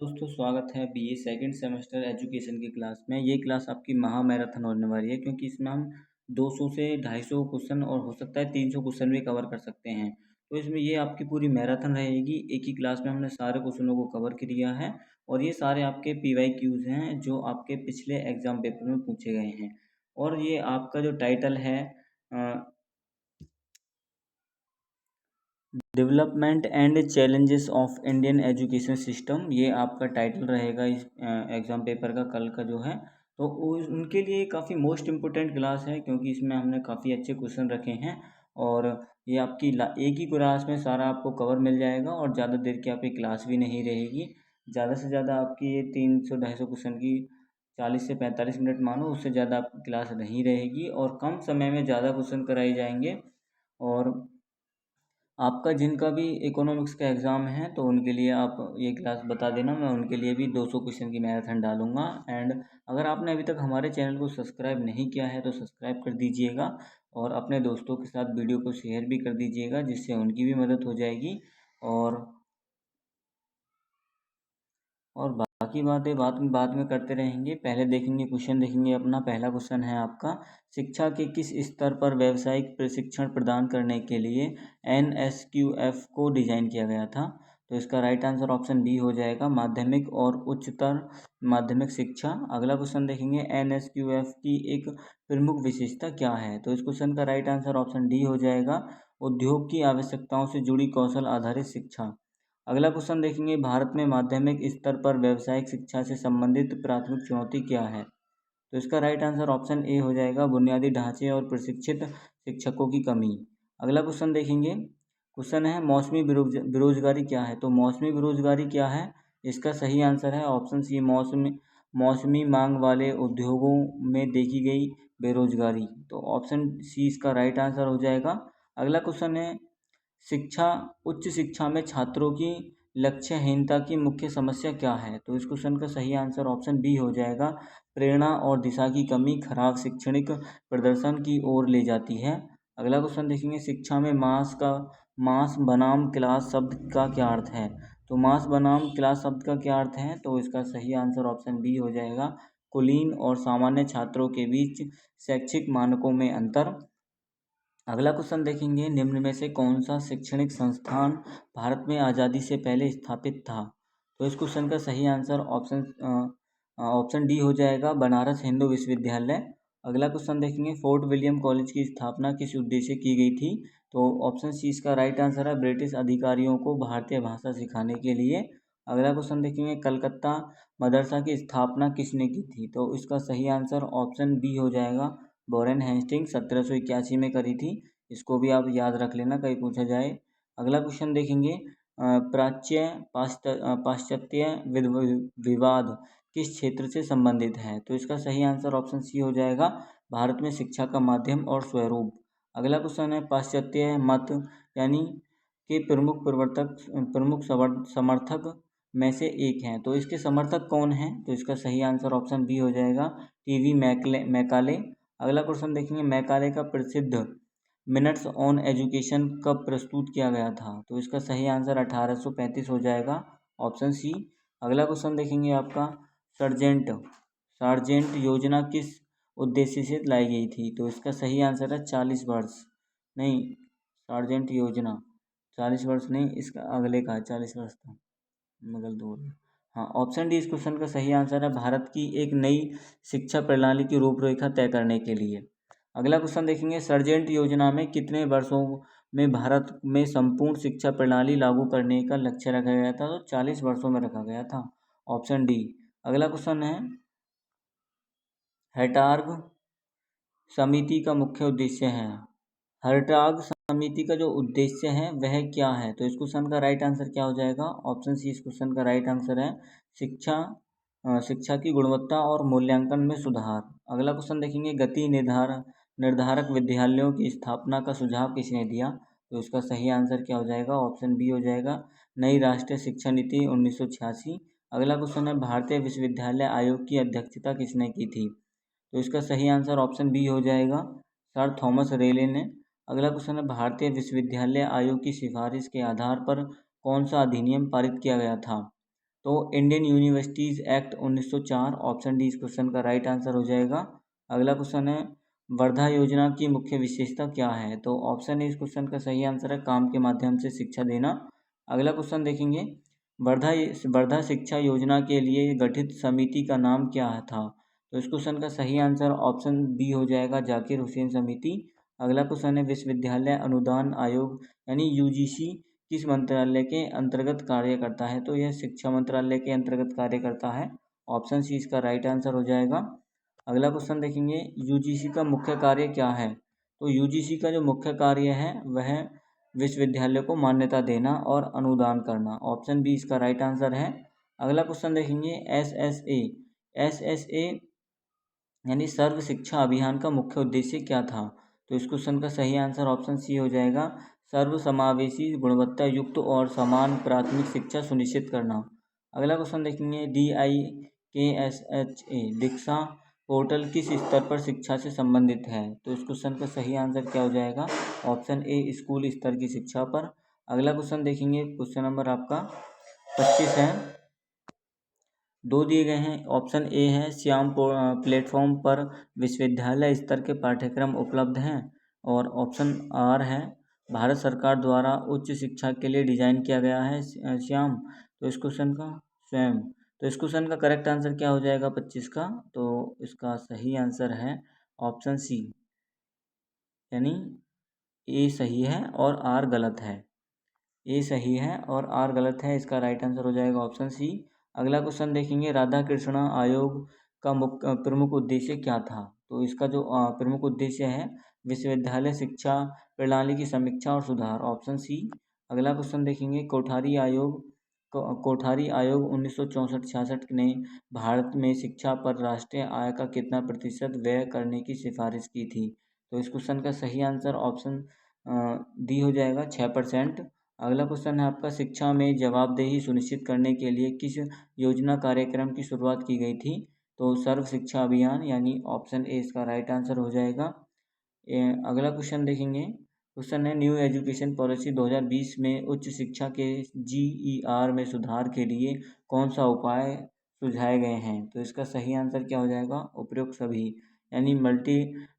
दोस्तों स्वागत है बीए सेकंड सेमेस्टर एजुकेशन की क्लास में। ये क्लास आपकी महा मैराथन होने वाली है क्योंकि इसमें हम 200 से 250 क्वेश्चन और हो सकता है 300 क्वेश्चन भी कवर कर सकते हैं। तो इसमें ये आपकी पूरी मैराथन रहेगी। एक ही क्लास में हमने सारे क्वेश्चनों को कवर किया है और ये सारे आपके PYQs हैं जो आपके पिछले एग्जाम पेपर में पूछे गए हैं। और ये आपका जो टाइटल है development and challenges of Indian education system, ये आपका टाइटल रहेगा इस एग्ज़ाम पेपर का कल का जो है। तो उनके लिए काफ़ी मोस्ट इम्पोर्टेंट क्लास है क्योंकि इसमें हमने काफ़ी अच्छे क्वेश्चन रखे हैं और ये आपकी एक ही क्लास में सारा आपको कवर मिल जाएगा और ज़्यादा देर की आपकी क्लास भी नहीं रहेगी। ज़्यादा से ज़्यादा आपकी ये 300-250 क्वेश्चन की 40 से 45 मिनट मानो, उससे ज़्यादा आपकी क्लास नहीं रहेगी और कम समय में ज़्यादा क्वेश्चन कराए जाएंगे। और आपका जिनका भी इकोनॉमिक्स का एग्ज़ाम है तो उनके लिए आप ये क्लास बता देना, मैं उनके लिए भी 200 क्वेश्चन की मैराथन डालूंगा। एंड अगर आपने अभी तक हमारे चैनल को सब्सक्राइब नहीं किया है तो सब्सक्राइब कर दीजिएगा और अपने दोस्तों के साथ वीडियो को शेयर भी कर दीजिएगा जिससे उनकी भी मदद हो जाएगी। और बाकी बातें बाद में करते रहेंगे। पहले देखेंगे क्वेश्चन, देखेंगे अपना पहला क्वेश्चन है आपका, शिक्षा के किस स्तर पर व्यावसायिक प्रशिक्षण प्रदान करने के लिए NSQF को डिज़ाइन किया गया था। तो इसका राइट आंसर ऑप्शन बी हो जाएगा, माध्यमिक और उच्चतर माध्यमिक शिक्षा। अगला क्वेश्चन देखेंगे, NSQF की एक प्रमुख विशेषता क्या है। तो इस क्वेश्चन का राइट आंसर ऑप्शन डी हो जाएगा, उद्योग की आवश्यकताओं से जुड़ी कौशल आधारित शिक्षा। अगला क्वेश्चन देखेंगे, भारत में माध्यमिक स्तर पर व्यावसायिक शिक्षा से संबंधित प्राथमिक चुनौती क्या है। तो इसका राइट आंसर ऑप्शन ए हो जाएगा, बुनियादी ढांचे और प्रशिक्षित शिक्षकों की कमी। अगला क्वेश्चन देखेंगे, क्वेश्चन है मौसमी बेरोजगारी क्या है। तो मौसमी बेरोजगारी क्या है, इसका सही आंसर है ऑप्शन सी, मौसमी मांग वाले उद्योगों में देखी गई बेरोजगारी। तो ऑप्शन सी इसका राइट आंसर हो जाएगा। अगला क्वेश्चन है, शिक्षा उच्च शिक्षा में छात्रों की लक्ष्यहीनता की मुख्य समस्या क्या है। तो इस क्वेश्चन का सही आंसर ऑप्शन बी हो जाएगा, प्रेरणा और दिशा की कमी खराब शैक्षणिक प्रदर्शन की ओर ले जाती है। अगला क्वेश्चन देखेंगे, शिक्षा में मास बनाम क्लास शब्द का क्या अर्थ है। तो मास बनाम क्लास शब्द का क्या अर्थ है। तो इसका सही आंसर ऑप्शन बी हो जाएगा, कुलीन और सामान्य छात्रों के बीच शैक्षिक मानकों में अंतर। अगला क्वेश्चन देखेंगे, निम्न में से कौन सा शैक्षणिक संस्थान भारत में आज़ादी से पहले स्थापित था। तो इस क्वेश्चन का सही आंसर ऑप्शन डी हो जाएगा, बनारस हिंदू विश्वविद्यालय। अगला क्वेश्चन देखेंगे, फोर्ट विलियम कॉलेज की स्थापना किस उद्देश्य की गई थी। तो ऑप्शन सी इसका राइट आंसर है, ब्रिटिश अधिकारियों को भारतीय भाषा सिखाने के लिए। अगला क्वेश्चन देखेंगे, कलकत्ता मदरसा की स्थापना किसने की थी। तो इसका सही आंसर ऑप्शन बी हो जाएगा, वॉरेन हेस्टिंग 1781 में करी थी। इसको भी आप याद रख लेना, कहीं पूछा जाए। अगला क्वेश्चन देखेंगे, प्राच्य पाश्चात्य विवाद किस क्षेत्र से संबंधित है। तो इसका सही आंसर ऑप्शन सी हो जाएगा, भारत में शिक्षा का माध्यम और स्वरूप। अगला क्वेश्चन है, पाश्चात्य मत यानी के प्रमुख समर्थक में से एक हैं। तो इसके समर्थक कौन हैं। तो इसका सही आंसर ऑप्शन बी हो जाएगा, टीवी मैकाले। अगला क्वेश्चन देखेंगे, मैकाले का प्रसिद्ध मिनट्स ऑन एजुकेशन कब प्रस्तुत किया गया था। तो इसका सही आंसर 1835 हो जाएगा, ऑप्शन सी। अगला क्वेश्चन देखेंगे आपका, सार्जेंट सार्जेंट योजना किस उद्देश्य से लाई गई थी। तो इसका सही आंसर है 40 वर्ष नहीं, सार्जेंट योजना 40 वर्ष नहीं, इसका अगले का 40 वर्ष था, मैं गलत बोल रहा। हाँ, ऑप्शन डी इस क्वेश्चन का सही आंसर है, भारत की एक नई शिक्षा प्रणाली की रूपरेखा तय करने के लिए। अगला क्वेश्चन देखेंगे, सर्जेंट योजना में कितने वर्षों में भारत में संपूर्ण शिक्षा प्रणाली लागू करने का लक्ष्य रखा गया था। तो 40 वर्षों में रखा गया था, ऑप्शन डी। अगला क्वेश्चन है, हैटार्ग समिति का मुख्य उद्देश्य है। हर्टाग समिति का जो उद्देश्य है वह क्या है। तो इस क्वेश्चन का राइट आंसर क्या हो जाएगा, ऑप्शन सी इस क्वेश्चन का राइट आंसर है, शिक्षा की गुणवत्ता और मूल्यांकन में सुधार। अगला क्वेश्चन देखेंगे, गति निर्धारक विद्यालयों की स्थापना का सुझाव किसने दिया। तो इसका सही आंसर क्या हो जाएगा, ऑप्शन बी हो जाएगा, नई राष्ट्रीय शिक्षा नीति 1986। अगला क्वेश्चन है, भारतीय विश्वविद्यालय आयोग की अध्यक्षता किसने की थी। तो इसका सही आंसर ऑप्शन बी हो जाएगा, सर थॉमस रेले ने। अगला क्वेश्चन है, भारतीय विश्वविद्यालय आयोग की सिफारिश के आधार पर कौन सा अधिनियम पारित किया गया था। तो Indian universities act 1904, option D इस क्वेश्चन का राइट आंसर हो जाएगा। अगला क्वेश्चन है, वर्धा योजना की मुख्य विशेषता क्या है? तो ऑप्शन ए इस क्वेश्चन का सही आंसर है, काम के माध्यम से शिक्षा देना। अगला क्वेश्चन देखेंगे, वर्धा वर्धा शिक्षा योजना के लिए गठित समिति का नाम क्या था? तो इस क्वेश्चन का सही आंसर ऑप्शन बी हो जाएगा, जाकिर हुसैन समिति। अगला क्वेश्चन है, विश्वविद्यालय अनुदान आयोग यानी यूजीसी किस मंत्रालय के अंतर्गत कार्य करता है? तो यह शिक्षा मंत्रालय के अंतर्गत कार्य करता है। ऑप्शन सी इसका राइट आंसर हो जाएगा। अगला क्वेश्चन देखेंगे, यूजीसी का मुख्य कार्य क्या है? तो यूजीसी का जो मुख्य कार्य है वह विश्वविद्यालय को मान्यता देना और अनुदान करना। ऑप्शन बी इसका राइट आंसर है। अगला क्वेश्चन देखेंगे, एसएसए यानी सर्व शिक्षा अभियान का मुख्य उद्देश्य क्या था? तो इस क्वेश्चन का सही आंसर ऑप्शन सी हो जाएगा, सर्व समावेशी गुणवत्ता युक्त और समान प्राथमिक शिक्षा सुनिश्चित करना। अगला क्वेश्चन देखेंगे, DIKSHA दीक्षा पोर्टल किस स्तर पर शिक्षा से संबंधित है? तो इस क्वेश्चन का सही आंसर क्या हो जाएगा? ऑप्शन ए स्कूल स्तर की शिक्षा पर। अगला क्वेश्चन देखेंगे, क्वेश्चन नंबर आपका 25 है, दो दिए गए हैं। ऑप्शन ए है, श्याम प्लेटफॉर्म पर विश्वविद्यालय स्तर के पाठ्यक्रम उपलब्ध हैं। और ऑप्शन आर है, भारत सरकार द्वारा उच्च शिक्षा के लिए डिजाइन किया गया है श्याम। तो इस क्वेश्चन का स्वयं, तो इस क्वेश्चन का करेक्ट आंसर क्या हो जाएगा 25 का? तो इसका सही आंसर है ऑप्शन सी, यानी ए सही है और आर गलत है। ए सही है और आर गलत है, इसका राइट आंसर हो जाएगा ऑप्शन सी। अगला क्वेश्चन देखेंगे, राधा कृष्णा आयोग का मुख्य प्रमुख उद्देश्य क्या था? तो इसका जो प्रमुख उद्देश्य है, विश्वविद्यालय शिक्षा प्रणाली की समीक्षा और सुधार। Option C. अगला क्वेश्चन देखेंगे, कोठारी आयोग 1964-66 ने भारत में शिक्षा पर राष्ट्रीय आय का कितना प्रतिशत व्यय करने की सिफारिश की थी? तो इस क्वेश्चन का सही आंसर ऑप्शन डी हो जाएगा, 6%। अगला क्वेश्चन है आपका, शिक्षा में जवाबदेही सुनिश्चित करने के लिए किस योजना कार्यक्रम की शुरुआत की गई थी? तो सर्व शिक्षा अभियान, यानी ऑप्शन ए इसका राइट आंसर हो जाएगा। अगला क्वेश्चन देखेंगे, क्वेश्चन है, न्यू एजुकेशन पॉलिसी 2020 में उच्च शिक्षा के GER में सुधार के लिए कौन सा उपाय सुझाए गए हैं? तो इसका सही आंसर क्या हो जाएगा? उपयुक्त सभी, यानी मल्टी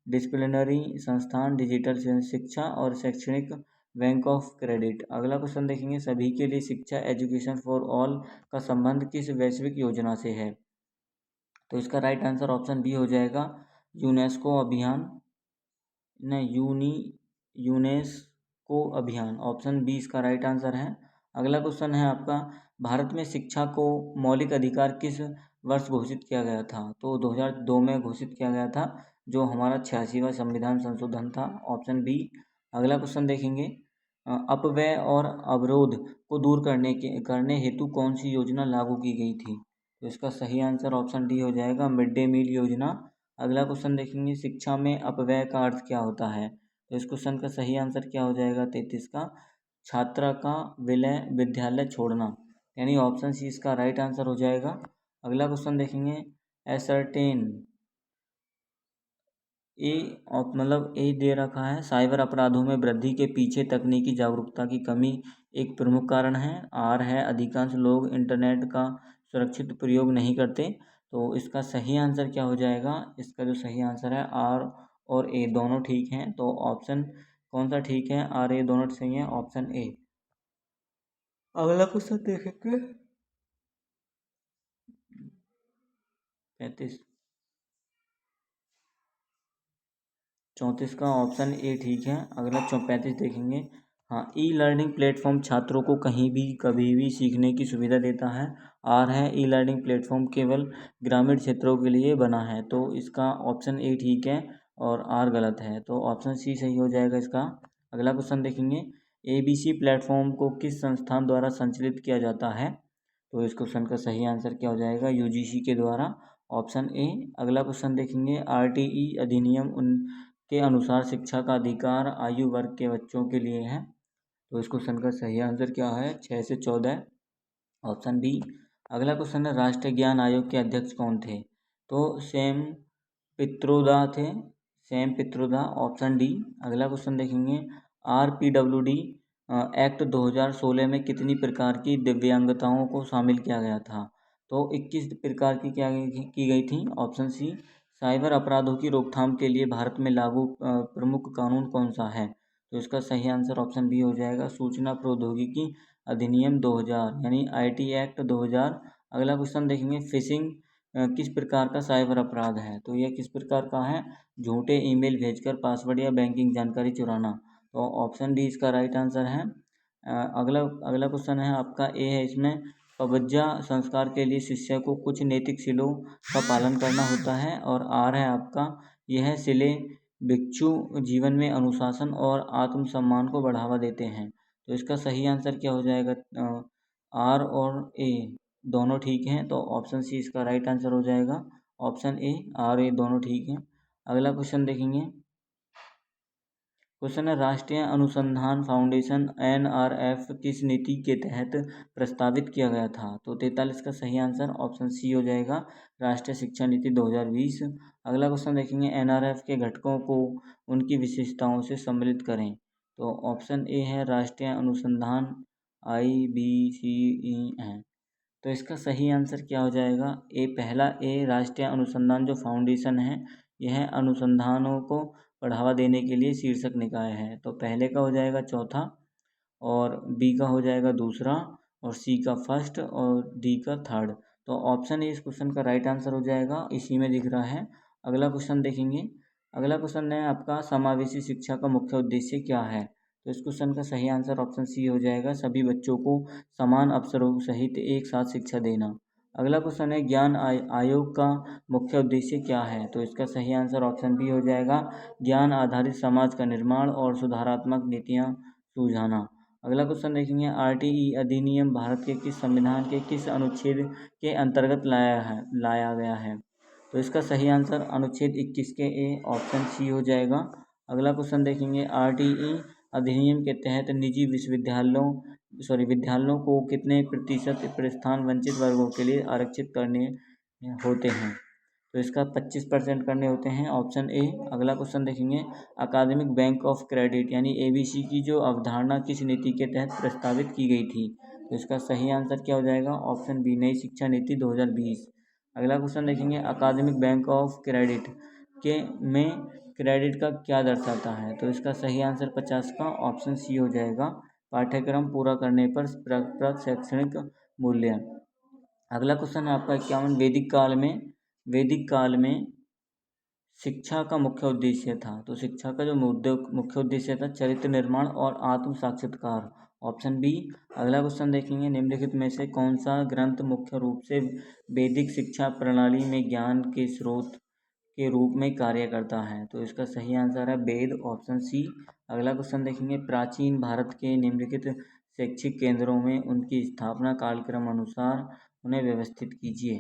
डिसिप्लिनरी संस्थान, डिजिटल शिक्षा और शैक्षणिक बैंक ऑफ क्रेडिट। अगला क्वेश्चन देखेंगे, सभी के लिए शिक्षा एजुकेशन फॉर ऑल का संबंध किस वैश्विक योजना से है? तो इसका राइट आंसर ऑप्शन बी हो जाएगा, यूनेस्को अभियान न यूनेस्को अभियान। ऑप्शन बी इसका राइट आंसर है। अगला क्वेश्चन है आपका, भारत में शिक्षा को मौलिक अधिकार किस वर्ष घोषित किया गया था? तो 2002 में घोषित किया गया था, जो हमारा 86वां संविधान संशोधन था। Option B. अगला क्वेश्चन देखेंगे, अपव्यय और अवरोध को दूर करने हेतु कौन सी योजना लागू की गई थी? तो इसका सही आंसर ऑप्शन डी हो जाएगा, मिड डे मील योजना। अगला क्वेश्चन देखेंगे, शिक्षा में अपव्यय का अर्थ क्या होता है? तो इस क्वेश्चन का सही आंसर क्या हो जाएगा 33 का, छात्र का विलय विद्यालय छोड़ना, यानी ऑप्शन सी इसका राइट आंसर हो जाएगा। अगला क्वेश्चन देखेंगे, एसर्टेन ए मतलब ए दे रखा है, साइबर अपराधों में वृद्धि के पीछे तकनीकी जागरूकता की कमी एक प्रमुख कारण है। आर है, अधिकांश लोग इंटरनेट का सुरक्षित प्रयोग नहीं करते। तो इसका सही आंसर क्या हो जाएगा? इसका जो सही आंसर है, आर और ए दोनों ठीक हैं। तो ऑप्शन कौन सा ठीक है? आर ए दोनों सही हैं, ऑप्शन ए। अगला क्वेश्चन देखेंगे, 35 34 का ऑप्शन ए ठीक है। अगला 35 देखेंगे, हाँ, ई लर्निंग प्लेटफॉर्म छात्रों को कहीं भी कभी भी सीखने की सुविधा देता है। आर है, ई लर्निंग प्लेटफॉर्म केवल ग्रामीण क्षेत्रों के लिए बना है। तो इसका ऑप्शन ए ठीक है और आर गलत है, तो ऑप्शन सी सही हो जाएगा इसका। अगला क्वेश्चन देखेंगे, ABC प्लेटफॉर्म को किस संस्थान द्वारा संचालित किया जाता है? तो इस क्वेश्चन का सही आंसर क्या हो जाएगा? UGC के द्वारा, ऑप्शन ए। अगला क्वेश्चन देखेंगे, RTE अधिनियम उनके अनुसार शिक्षा का अधिकार आयु वर्ग के बच्चों के लिए है। तो इस क्वेश्चन का सही आंसर क्या है? 6 से 14, ऑप्शन बी। अगला क्वेश्चन है, राष्ट्रीय ज्ञान आयोग के अध्यक्ष कौन थे? तो पित्रोदा थे, सैम पित्रोदा, ऑप्शन डी। अगला क्वेश्चन देखेंगे, RPWD एक्ट 2016 में कितनी प्रकार की दिव्यांगताओं को शामिल किया गया था? तो 21 प्रकार की क्या की गई थी? Option C. साइबर अपराधों की रोकथाम के लिए भारत में लागू प्रमुख कानून कौन सा है? तो इसका सही आंसर ऑप्शन बी हो जाएगा, सूचना प्रौद्योगिकी अधिनियम 2000 यानी IT एक्ट 2000। अगला क्वेश्चन देखेंगे, फिशिंग किस प्रकार का साइबर अपराध है? तो यह किस प्रकार का है? झूठे ईमेल भेजकर पासवर्ड या बैंकिंग जानकारी चुराना। तो ऑप्शन डी इसका राइट आंसर है। अगला अगला क्वेश्चन है आपका, ए है इसमें, पबज्जा संस्कार के लिए शिष्य को कुछ नैतिक शीलों का पालन करना होता है। और आर है आपका, यह शिले भिक्षु जीवन में अनुशासन और आत्मसम्मान को बढ़ावा देते हैं। तो इसका सही आंसर क्या हो जाएगा? आर और ए दोनों ठीक हैं, तो ऑप्शन सी इसका राइट आंसर हो जाएगा। ऑप्शन ए, आर, ए दोनों ठीक हैं। अगला क्वेश्चन देखेंगे, क्वेश्चन है, राष्ट्रीय अनुसंधान फाउंडेशन NRF किस नीति के तहत प्रस्तावित किया गया था? तो 43 का सही आंसर ऑप्शन सी हो जाएगा, राष्ट्रीय शिक्षा नीति 2020। अगला क्वेश्चन देखेंगे, NRF के घटकों को उनकी विशेषताओं से सम्मिलित करें। तो ऑप्शन ए है, राष्ट्रीय अनुसंधान IBCE है। तो इसका सही आंसर क्या हो जाएगा? ए, पहला ए, राष्ट्रीय अनुसंधान जो फाउंडेशन है यह अनुसंधानों को बढ़ावा देने के लिए शीर्षक निकाय है। तो पहले का हो जाएगा चौथा, और बी का हो जाएगा दूसरा, और सी का फर्स्ट, और डी का थर्ड। तो ऑप्शन ए इस क्वेश्चन का राइट आंसर हो जाएगा, इसी में दिख रहा है। अगला क्वेश्चन देखेंगे, अगला क्वेश्चन है आपका, समावेशी शिक्षा का मुख्य उद्देश्य क्या है? तो इस क्वेश्चन का सही आंसर ऑप्शन सी हो जाएगा, सभी बच्चों को समान अवसरों सहित एक साथ शिक्षा देना। अगला क्वेश्चन है, ज्ञान आयोग का मुख्य उद्देश्य क्या है? तो इसका सही आंसर ऑप्शन बी हो जाएगा, ज्ञान आधारित समाज का निर्माण और सुधारात्मक नीतियाँ सुझाना। अगला क्वेश्चन देखेंगे, RTE अधिनियम भारत के किस संविधान के किस अनुच्छेद के अंतर्गत लाया गया है? तो इसका सही आंसर अनुच्छेद 21 के ए, ऑप्शन सी हो जाएगा। अगला क्वेश्चन देखेंगे, RTE अधिनियम के तहत निजी विद्यालयों को कितने प्रतिशत प्रस्थान वंचित वर्गों के लिए आरक्षित करने होते हैं? तो इसका 25% करने होते हैं, ऑप्शन ए। अगला क्वेश्चन देखेंगे, अकादमिक बैंक ऑफ क्रेडिट यानी ABC की जो अवधारणा किस नीति के तहत प्रस्तावित की गई थी? तो इसका सही आंसर क्या हो जाएगा? ऑप्शन बी, नई शिक्षा नीति 2020। अगला क्वेश्चन देखेंगे, अकादमिक बैंक ऑफ क्रेडिट के में क्रेडिट का क्या दर्शाता है? तो इसका सही आंसर 50 का ऑप्शन सी हो जाएगा, पाठ्यक्रम पूरा करने पर प्राप्त शैक्षणिक मूल्य। अगला क्वेश्चन है आपका 51, वैदिक काल में शिक्षा का मुख्य उद्देश्य था। तो शिक्षा का जो मुख्य उद्देश्य था, चरित्र निर्माण और आत्म साक्षात्कार, ऑप्शन बी। अगला क्वेश्चन देखेंगे, निम्नलिखित में से कौन सा ग्रंथ मुख्य रूप से वैदिक शिक्षा प्रणाली में ज्ञान के स्रोत के रूप में कार्य करता है? तो इसका सही आंसर है वेद, ऑप्शन सी। अगला क्वेश्चन देखेंगे, प्राचीन भारत के निम्नलिखित शैक्षिक केंद्रों में उनकी स्थापना कालक्रम अनुसार उन्हें व्यवस्थित कीजिए।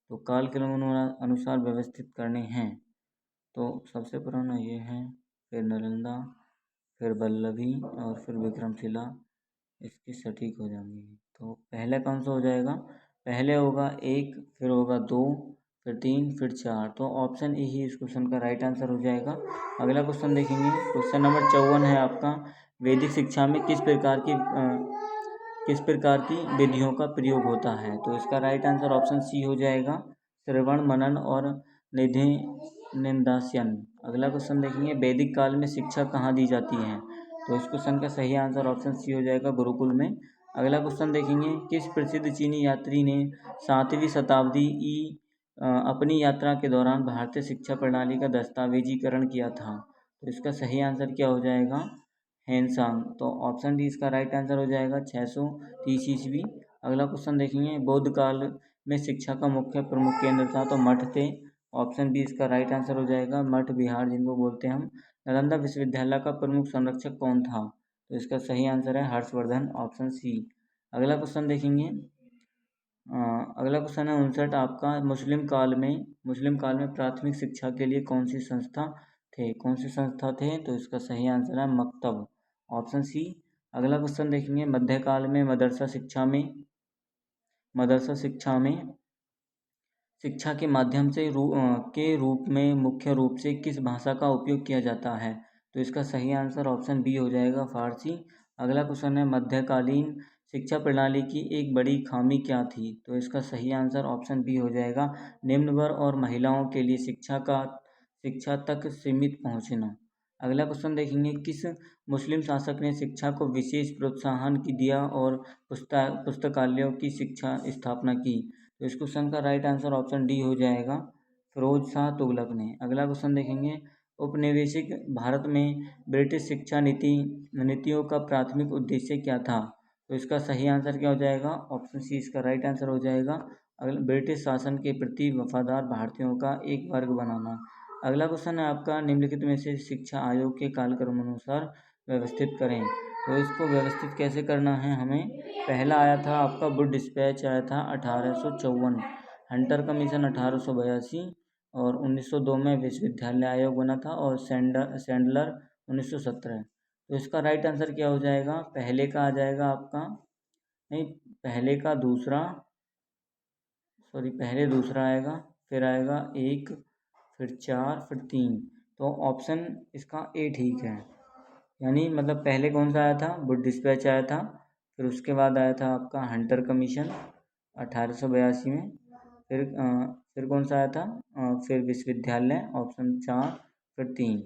तो कालक्रम अनुसार व्यवस्थित करने हैं, तो सबसे पुराना ये है, फिर नालंदा, फिर वल्लभी, और फिर विक्रमशिला इसकी सटीक हो जाएंगी। तो पहले कौन सा हो जाएगा? पहले होगा 1, फिर होगा 2, फिर 3, फिर 4। तो ऑप्शन ए ही इस क्वेश्चन का राइट आंसर हो जाएगा। अगला क्वेश्चन देखेंगे, क्वेश्चन नंबर 54 है आपका, वैदिक शिक्षा में किस प्रकार की विधियों का प्रयोग होता है? तो इसका राइट आंसर ऑप्शन सी हो जाएगा, श्रवण, मनन और निधिध्यासन। अगला क्वेश्चन देखेंगे, वैदिक काल में शिक्षा कहाँ दी जाती है? तो इस क्वेश्चन का सही आंसर ऑप्शन सी हो जाएगा, गुरुकुल में। अगला क्वेश्चन देखेंगे, किस प्रसिद्ध चीनी यात्री ने 7वीं शताब्दी अपनी यात्रा के दौरान भारतीय शिक्षा प्रणाली का दस्तावेजीकरण किया था? तो इसका सही आंसर क्या हो जाएगा? हेनसांग। तो ऑप्शन डी इसका राइट आंसर हो जाएगा, 630 ईस्वी। अगला क्वेश्चन देखेंगे, बौद्ध काल में शिक्षा का मुख्य प्रमुख केंद्र था, तो मठ थे, ऑप्शन बी इसका राइट आंसर हो जाएगा, मठ विहार जिनको बोलते हैं हम। नालंदा विश्वविद्यालय का प्रमुख संरक्षक कौन था? तो इसका सही आंसर है हर्षवर्धन, ऑप्शन सी। अगला क्वेश्चन देखेंगे, अगला क्वेश्चन है 59 आपका, मुस्लिम काल में प्राथमिक शिक्षा के लिए कौन सी संस्था थे? तो इसका सही आंसर है मकतब, ऑप्शन सी। अगला क्वेश्चन देखेंगे, मध्यकाल में मदरसा शिक्षा में शिक्षा के माध्यम से के रूप में मुख्य रूप से किस भाषा का उपयोग किया जाता है? तो इसका सही आंसर ऑप्शन बी हो जाएगा, फारसी। अगला क्वेश्चन है मध्यकालीन शिक्षा प्रणाली की एक बड़ी खामी क्या थी? तो इसका सही आंसर ऑप्शन बी हो जाएगा, निम्न वर्ग और महिलाओं के लिए शिक्षा तक सीमित पहुंचना। अगला क्वेश्चन देखेंगे, किस मुस्लिम शासक ने शिक्षा को विशेष प्रोत्साहन की दिया और पुस्तकालयों की शिक्षा स्थापना की? तो इस क्वेश्चन का राइट आंसर ऑप्शन डी हो जाएगा, फिरोज शाह तुगलक ने। अगला क्वेश्चन देखेंगे, उपनिवेशिक भारत में ब्रिटिश शिक्षा नीतियों का प्राथमिक उद्देश्य क्या था? तो इसका सही आंसर क्या हो जाएगा? ऑप्शन सी इसका राइट आंसर हो जाएगा, ब्रिटिश शासन के प्रति वफादार भारतीयों का एक वर्ग बनाना। अगला क्वेश्चन है आपका, निम्नलिखित में से शिक्षा आयोग के कालक्रम अनुसार व्यवस्थित करें। तो इसको व्यवस्थित कैसे करना है हमें? पहला आया था आपका वुड डिस्पैच आया था 1854, हंटर कमीशन 1882 और 1902 में विश्वविद्यालय आयोग बना था और सैंडलर 1917। तो इसका राइट आंसर क्या हो जाएगा? पहले का आ जाएगा आपका, नहीं पहले का दूसरा, सॉरी पहले दूसरा आएगा, फिर आएगा एक, फिर चार, फिर तीन। तो ऑप्शन इसका ए ठीक है, यानी मतलब पहले कौन सा आया था? वुड डिस्पैच आया था, फिर उसके बाद आया था आपका हंटर कमीशन 1882 में, फिर कौन सा आया था? फिर विश्वविद्यालय ऑप्शन चार, फिर तीन।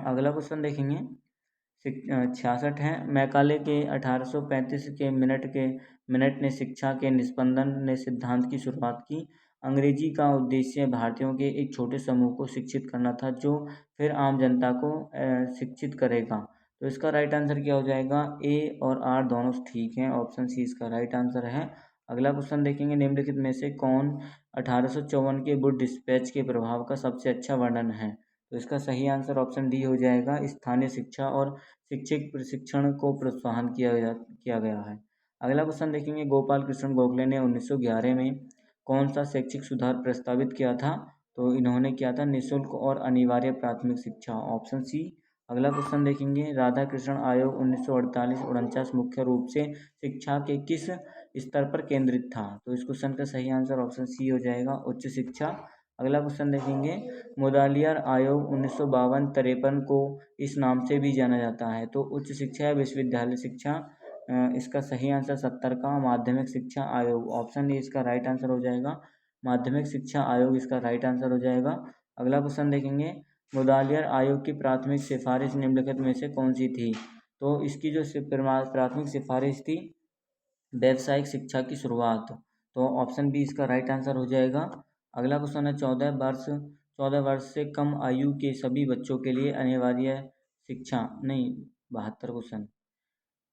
अगला क्वेश्चन देखेंगे, 66 है, मैकाले के 1835 के मिनट ने शिक्षा के निस्पंदन ने सिद्धांत की शुरुआत की। अंग्रेजी का उद्देश्य भारतीयों के एक छोटे समूह को शिक्षित करना था, जो फिर आम जनता को शिक्षित करेगा। तो इसका राइट आंसर क्या हो जाएगा? ए और आर दोनों ठीक हैं, ऑप्शन सी इसका राइट आंसर है। अगला क्वेश्चन देखेंगे, निम्नलिखित में से कौन 1854 के वुड डिस्पैच के प्रभाव का सबसे अच्छा वर्णन है? तो इसका सही आंसर ऑप्शन डी हो जाएगा, स्थानीय शिक्षा और शिक्षक प्रशिक्षण को प्रोत्साहन किया गया है। अगला क्वेश्चन देखेंगे, गोपाल कृष्ण गोखले ने 1911 में कौन सा शैक्षिक सुधार प्रस्तावित किया था? तो इन्होंने किया था निःशुल्क और अनिवार्य प्राथमिक शिक्षा, ऑप्शन सी। अगला क्वेश्चन देखेंगे, राधा कृष्ण आयोग 1948-49 मुख्य रूप से शिक्षा के किस स्तर पर केंद्रित था? तो इस क्वेश्चन का सही आंसर ऑप्शन सी हो जाएगा, उच्च शिक्षा। अगला क्वेश्चन देखेंगे, मुदालियार आयोग 1952-53 को इस नाम से भी जाना जाता है, तो उच्च शिक्षा या विश्वविद्यालय शिक्षा? इसका सही आंसर 70 का माध्यमिक शिक्षा आयोग, ऑप्शन ए इसका राइट आंसर हो जाएगा, माध्यमिक शिक्षा आयोग इसका राइट आंसर हो जाएगा। अगला क्वेश्चन देखेंगे, मुदालियार आयोग की प्राथमिक सिफारिश निम्नलिखित में से कौन सी थी? तो इसकी जो प्राथमिक सिफारिश थी, व्यावसायिक शिक्षा की शुरुआत, तो ऑप्शन बी इसका राइट आंसर हो जाएगा। अगला क्वेश्चन है, 14 वर्ष से कम आयु के सभी बच्चों के लिए अनिवार्य शिक्षा, नहीं 72 क्वेश्चन,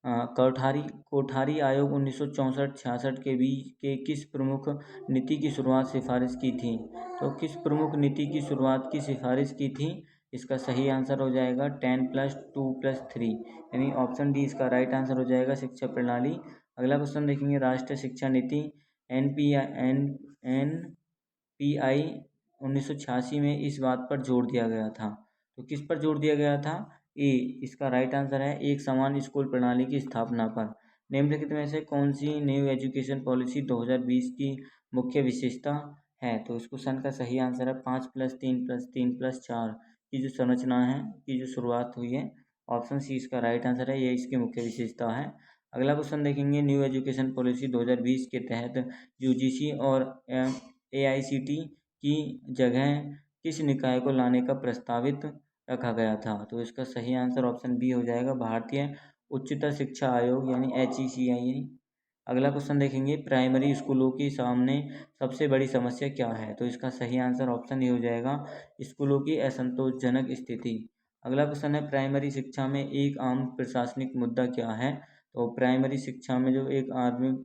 कोठारी आयोग 1964-66 के बीच के किस प्रमुख नीति की शुरुआत सिफारिश की थी? तो किस प्रमुख नीति की शुरुआत की सिफारिश की थी? इसका सही आंसर हो जाएगा 10+2+3, यानी ऑप्शन डी इसका राइट आंसर हो जाएगा, शिक्षा प्रणाली। अगला क्वेश्चन देखेंगे, राष्ट्रीय शिक्षा नीति NPI 1986 में इस बात पर जोर दिया गया था, तो किस पर जोर दिया गया था? ए इसका राइट आंसर है, एक समान स्कूल प्रणाली की स्थापना पर। निम्नलिखित में से कौन सी न्यू एजुकेशन पॉलिसी 2020 की मुख्य विशेषता है? तो इस क्वेश्चन का सही आंसर है 5+3+3+4 की जो संरचना है, की जो शुरुआत हुई है, ऑप्शन सी इसका राइट आंसर है, ये इसकी मुख्य विशेषता है। अगला क्वेश्चन देखेंगे, न्यू एजुकेशन पॉलिसी 2020 के तहत यूजीसी और AICT की जगह किस निकाय को लाने का प्रस्तावित रखा गया था? तो इसका सही आंसर ऑप्शन बी हो जाएगा, भारतीय उच्चतर शिक्षा आयोग, यानी HECI। अगला क्वेश्चन देखेंगे, प्राइमरी स्कूलों के सामने सबसे बड़ी समस्या क्या है? तो इसका सही आंसर ऑप्शन ए हो जाएगा, स्कूलों की असंतोषजनक स्थिति। अगला क्वेश्चन है, प्राइमरी शिक्षा में एक आम प्रशासनिक मुद्दा क्या है? तो प्राइमरी शिक्षा में जो एक आदमी,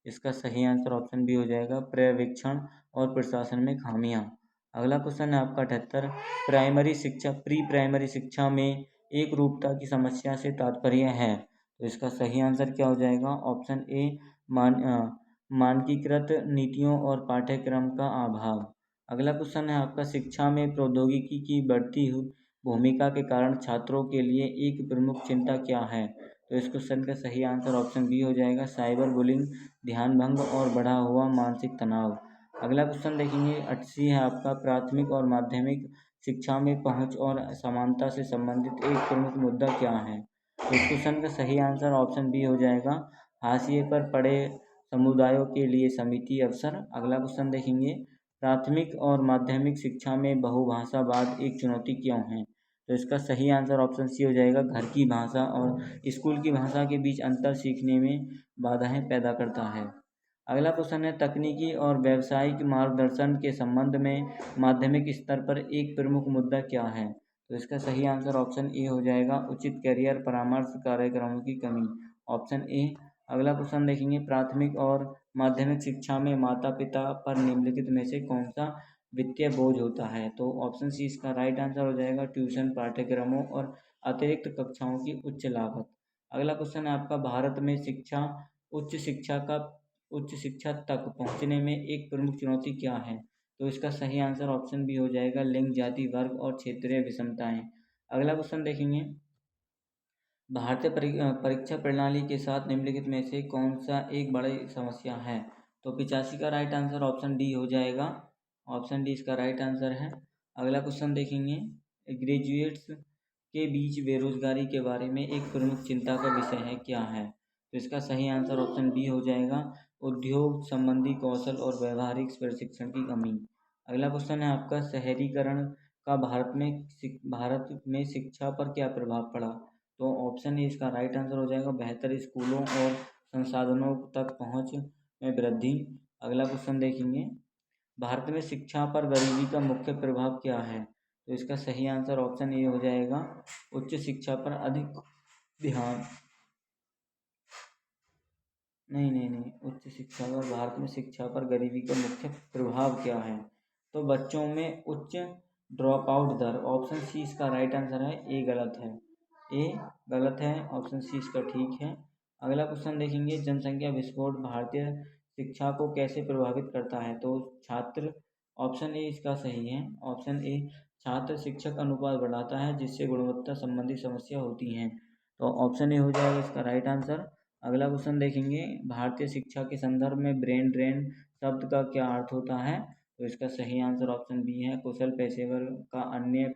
इसका सही आंसर ऑप्शन बी हो जाएगा, पर्यवेक्षण और प्रशासन में खामियां। अगला क्वेश्चन है आपका 78, प्री प्राइमरी शिक्षा में एक रूपता की समस्या से तात्पर्य है? तो इसका सही आंसर क्या हो जाएगा? ऑप्शन ए, मानकीकृत नीतियों और पाठ्यक्रम का अभाव। अगला क्वेश्चन है आपका, शिक्षा में प्रौद्योगिकी की बढ़ती हुई भूमिका के कारण छात्रों के लिए एक प्रमुख चिंता क्या है? तो इस क्वेश्चन का सही आंसर ऑप्शन बी हो जाएगा, साइबर बुलिंग, ध्यान भंग और बढ़ा हुआ मानसिक तनाव। अगला क्वेश्चन देखेंगे, 80 है आपका, प्राथमिक और माध्यमिक शिक्षा में पहुंच और समानता से संबंधित एक प्रमुख मुद्दा क्या है? तो इस क्वेश्चन का सही आंसर ऑप्शन बी हो जाएगा, हाशिए पर पड़े समुदायों के लिए समिति अवसर। अगला क्वेश्चन देखेंगे, प्राथमिक और माध्यमिक शिक्षा में बहुभाषावाद एक चुनौती क्यों है? तो इसका सही आंसर ऑप्शन सी हो जाएगा, घर की भाषा और स्कूल की भाषा के बीच अंतर सीखने में बाधाएं पैदा करता है। अगला क्वेश्चन है, तकनीकी और व्यावसायिक मार्गदर्शन के संबंध में माध्यमिक स्तर पर एक प्रमुख मुद्दा क्या है? तो इसका सही आंसर ऑप्शन ए हो जाएगा, उचित करियर परामर्श कार्यक्रमों की कमी। Option A. अगला क्वेश्चन देखेंगे, प्राथमिक और माध्यमिक शिक्षा में माता पिता पर निम्नलिखित में से कौन सा वित्तीय बोझ होता है? तो ऑप्शन सी इसका राइट आंसर हो जाएगा, ट्यूशन पाठ्यक्रमों और अतिरिक्त कक्षाओं की उच्च लागत। अगला क्वेश्चन है आपका, भारत में उच्च शिक्षा तक पहुंचने में एक प्रमुख चुनौती क्या है? तो इसका सही आंसर ऑप्शन बी हो जाएगा, लिंग जाति वर्ग और क्षेत्रीय विषमताएं। अगला क्वेश्चन देखेंगे, भारतीय परीक्षा प्रणाली के साथ निम्नलिखित में से कौन सा एक बड़ी समस्या है? तो 85 का राइट आंसर ऑप्शन डी हो जाएगा, ऑप्शन डी इसका राइट आंसर है। अगला क्वेश्चन देखेंगे, ग्रेजुएट्स के बीच बेरोजगारी के बारे में एक प्रमुख चिंता का विषय है, क्या है? तो इसका सही आंसर ऑप्शन बी हो जाएगा, उद्योग संबंधी कौशल और व्यवहारिक प्रशिक्षण की कमी। अगला क्वेश्चन है आपका, शहरीकरण का भारत में शिक्षा पर क्या प्रभाव पड़ा? तो ऑप्शन ए इसका राइट आंसर हो जाएगा, बेहतर स्कूलों और संसाधनों तक पहुंच में वृद्धि। अगला क्वेश्चन देखेंगे, भारत में शिक्षा पर गरीबी का मुख्य प्रभाव क्या है? तो इसका सही आंसर ऑप्शन ए हो जाएगा, उच्च शिक्षा पर अधिक ध्यान नहीं, उच्च शिक्षा पर भारत में शिक्षा पर गरीबी का मुख्य प्रभाव क्या है? तो बच्चों में उच्च ड्रॉप आउट दर। ऑप्शन सी इसका राइट आंसर है, ए गलत है, ए गलत है, ऑप्शन सी इसका ठीक है। अगला क्वेश्चन देखेंगे, जनसंख्या विस्फोट भारतीय शिक्षा को कैसे प्रभावित करता है? तो छात्र, ऑप्शन ए इसका सही है, ऑप्शन ए, छात्र शिक्षक अनुपात बढ़ाता है जिससे गुणवत्ता संबंधी समस्या होती हैं। तो ऑप्शन ए हो जाएगा इसका राइट आंसर। अगला क्वेश्चन देखेंगे, भारतीय शिक्षा के संदर्भ में ब्रेन ड्रेन शब्द का क्या अर्थ होता है? तो इसका सही आंसर ऑप्शन बी है, कुशल पेशेवर का अन्य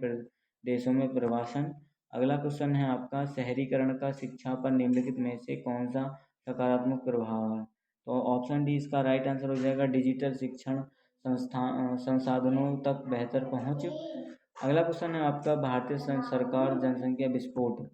देशों में प्रवासन। अगला क्वेश्चन है आपका, शहरीकरण का शिक्षा पर निम्नलिखित में से कौन सा सकारात्मक प्रभाव है? तो ऑप्शन डी इसका राइट आंसर हो जाएगा, डिजिटल शिक्षण संसाधनों तक बेहतर पहुंच। अगला क्वेश्चन है आपका, भारतीय सरकार जनसंख्या विस्फोट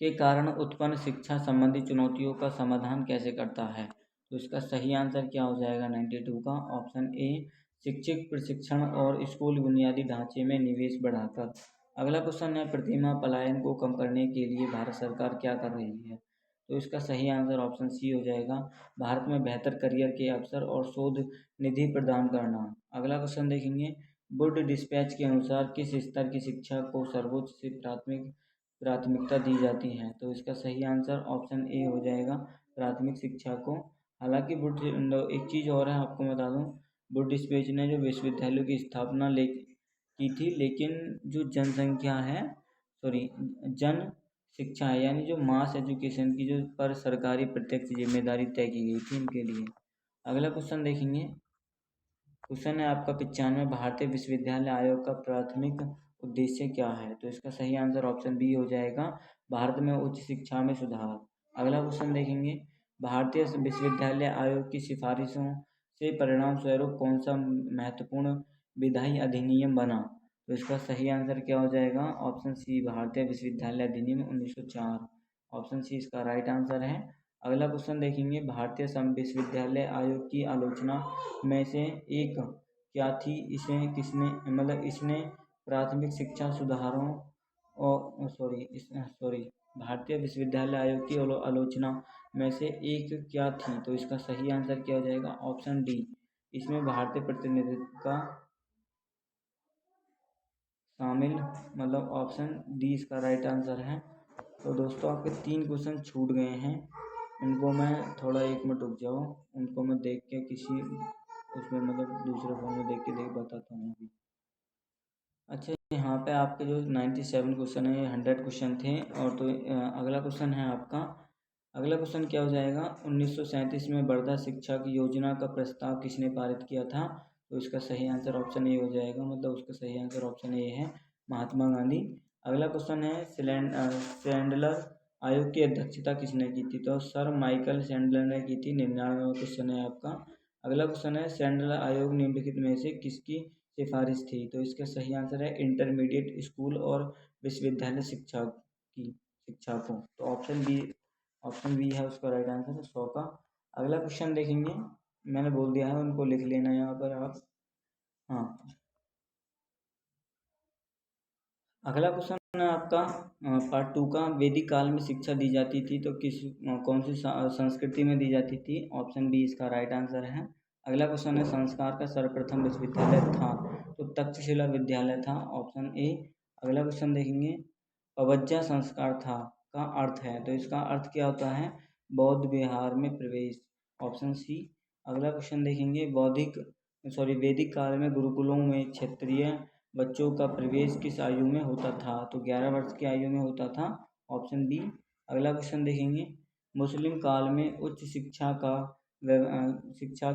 के कारण उत्पन्न शिक्षा संबंधी चुनौतियों का समाधान कैसे करता है? तो इसका सही आंसर क्या हो जाएगा 92 का? ऑप्शन ए, शिक्षक प्रशिक्षण और स्कूल बुनियादी ढांचे में निवेश बढ़ाकर। अगला क्वेश्चन है, प्रतिभा पलायन को कम करने के लिए भारत सरकार क्या कर रही है? तो इसका सही आंसर ऑप्शन सी हो जाएगा, भारत में बेहतर करियर के अवसर और शोध निधि प्रदान करना। अगला क्वेश्चन देखेंगे, वुड डिस्पैच के अनुसार किस स्तर की शिक्षा को सर्वोच्च से प्राथमिकता दी जाती है? तो इसका सही आंसर ऑप्शन ए हो जाएगा, प्राथमिक शिक्षा को। हालांकि एक चीज़ और है, आपको बता दूं, बुड स्पेज ने जो विश्वविद्यालयों की स्थापना की थी, लेकिन जो जनसंख्या है, सॉरी, जन शिक्षा है, यानी जो मास एजुकेशन की जो पर सरकारी प्रत्यक्ष जिम्मेदारी तय की गई थी इनके लिए। अगला क्वेश्चन देखेंगे, क्वेश्चन है आपका 95, भारतीय विश्वविद्यालय आयोग का प्राथमिक उद्देश्य क्या है? तो इसका सही आंसर ऑप्शन बी हो जाएगा, भारत में उच्च शिक्षा में सुधार। अगला क्वेश्चन देखेंगे, भारतीय विश्वविद्यालय आयोग की सिफारिशों से परिणाम स्वरूप कौन सा महत्वपूर्ण विधायी अधिनियम बना? तो इसका सही आंसर क्या हो जाएगा? ऑप्शन सी, भारतीय विश्वविद्यालय अधिनियम 1904। ऑप्शन सी इसका राइट आंसर है। अगला क्वेश्चन देखेंगे, भारतीय विश्वविद्यालय आयोग की आलोचना में से एक क्या थी? इसे किसने, मतलब इसने प्राथमिक शिक्षा सुधारों और भारतीय विश्वविद्यालय आयोग की आलोचना में से एक क्या थी? तो इसका सही आंसर क्या हो जाएगा? ऑप्शन डी, इसमें भारतीय प्रतिनिधित्व का शामिल, मतलब ऑप्शन डी इसका राइट आंसर है। तो दोस्तों आपके 3 क्वेश्चन छूट गए हैं, उनको मैं थोड़ा 1 मिनट रुक जाओ, उनको मैं देख के किसी उसमें, मतलब दूसरे फ़ोन में देख के बताता हूँ अभी। अच्छा, यहाँ पे आपके जो 97 क्वेश्चन है, ये 100 क्वेश्चन थे। और तो अगला क्वेश्चन है आपका, अगला क्वेश्चन क्या हो जाएगा, 1937 में वर्धा शिक्षा की योजना का प्रस्ताव किसने पारित किया था? तो इसका सही आंसर ऑप्शन ए हो जाएगा, मतलब उसका सही आंसर ऑप्शन ए है, महात्मा गांधी। अगला क्वेश्चन है सैंडलर आयोग की अध्यक्षता किसने की थी? तो सर माइकल सैंडलर ने की थी। 99वां क्वेश्चन है आपका। अगला क्वेश्चन है सैंडलर आयोग निम्नलिखित में से किसकी सिफारिश थी? तो इसका सही आंसर है इंटरमीडिएट स्कूल और विश्वविद्यालय शिक्षा को। तो ऑप्शन बी है उसका राइट आंसर 100 का। अगला क्वेश्चन देखेंगे, मैंने बोल दिया है, उनको लिख लेना यहाँ पर आप। हाँ, अगला क्वेश्चन है आपका पार्ट 2 का। वैदिक काल में शिक्षा दी जाती थी तो कौन सी संस्कृति में दी जाती थी? ऑप्शन बी इसका राइट आंसर है। अगला क्वेश्चन है संस्कार का सर्वप्रथम विश्वविद्यालय था? तो तक्षशिला विद्यालय था, ऑप्शन ए। अगला क्वेश्चन देखेंगे, पवज्जा संस्कार था का अर्थ है? तो इसका अर्थ क्या होता है? बौद्ध विहार में प्रवेश, ऑप्शन सी। अगला क्वेश्चन देखेंगे, वैदिक काल में गुरुकुलों में क्षत्रिय बच्चों का प्रवेश किस आयु में होता था? तो 11 वर्ष की आयु में होता था, ऑप्शन बी। अगला क्वेश्चन देखेंगे, मुस्लिम काल में उच्च शिक्षा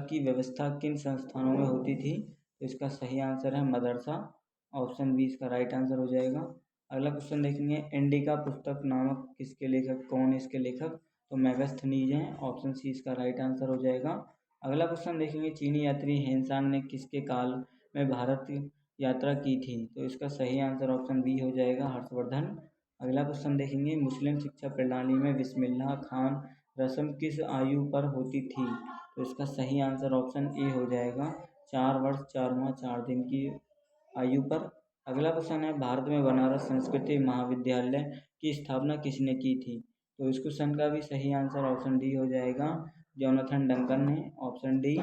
की व्यवस्था किन संस्थानों में होती थी? तो इसका सही आंसर है मदरसा, ऑप्शन बी इसका राइट आंसर हो जाएगा। अगला क्वेश्चन देखेंगे, इंडिका पुस्तक नामक किसके लेखक, कौन है इसके लेखक? तो मेगास्थनीज हैं, ऑप्शन सी इसका राइट आंसर हो जाएगा। अगला क्वेश्चन देखेंगे, चीनी यात्री हेनसांग ने किसके काल में भारत यात्रा की थी? तो इसका सही आंसर ऑप्शन बी हो जाएगा, हर्षवर्धन। अगला क्वेश्चन देखेंगे, मुस्लिम शिक्षा प्रणाली में बिस्मिल्लाह खान रस्म किस आयु पर होती थी? तो इसका सही आंसर ऑप्शन ए हो जाएगा, 4 वर्ष 4 माह 4 दिन की आयु पर। अगला क्वेश्चन है, भारत में बनारस संस्कृत महाविद्यालय की स्थापना किसने की थी? तो इस क्वेश्चन का भी सही आंसर ऑप्शन डी हो जाएगा, जोनाथन डंकन ने, ऑप्शन डी।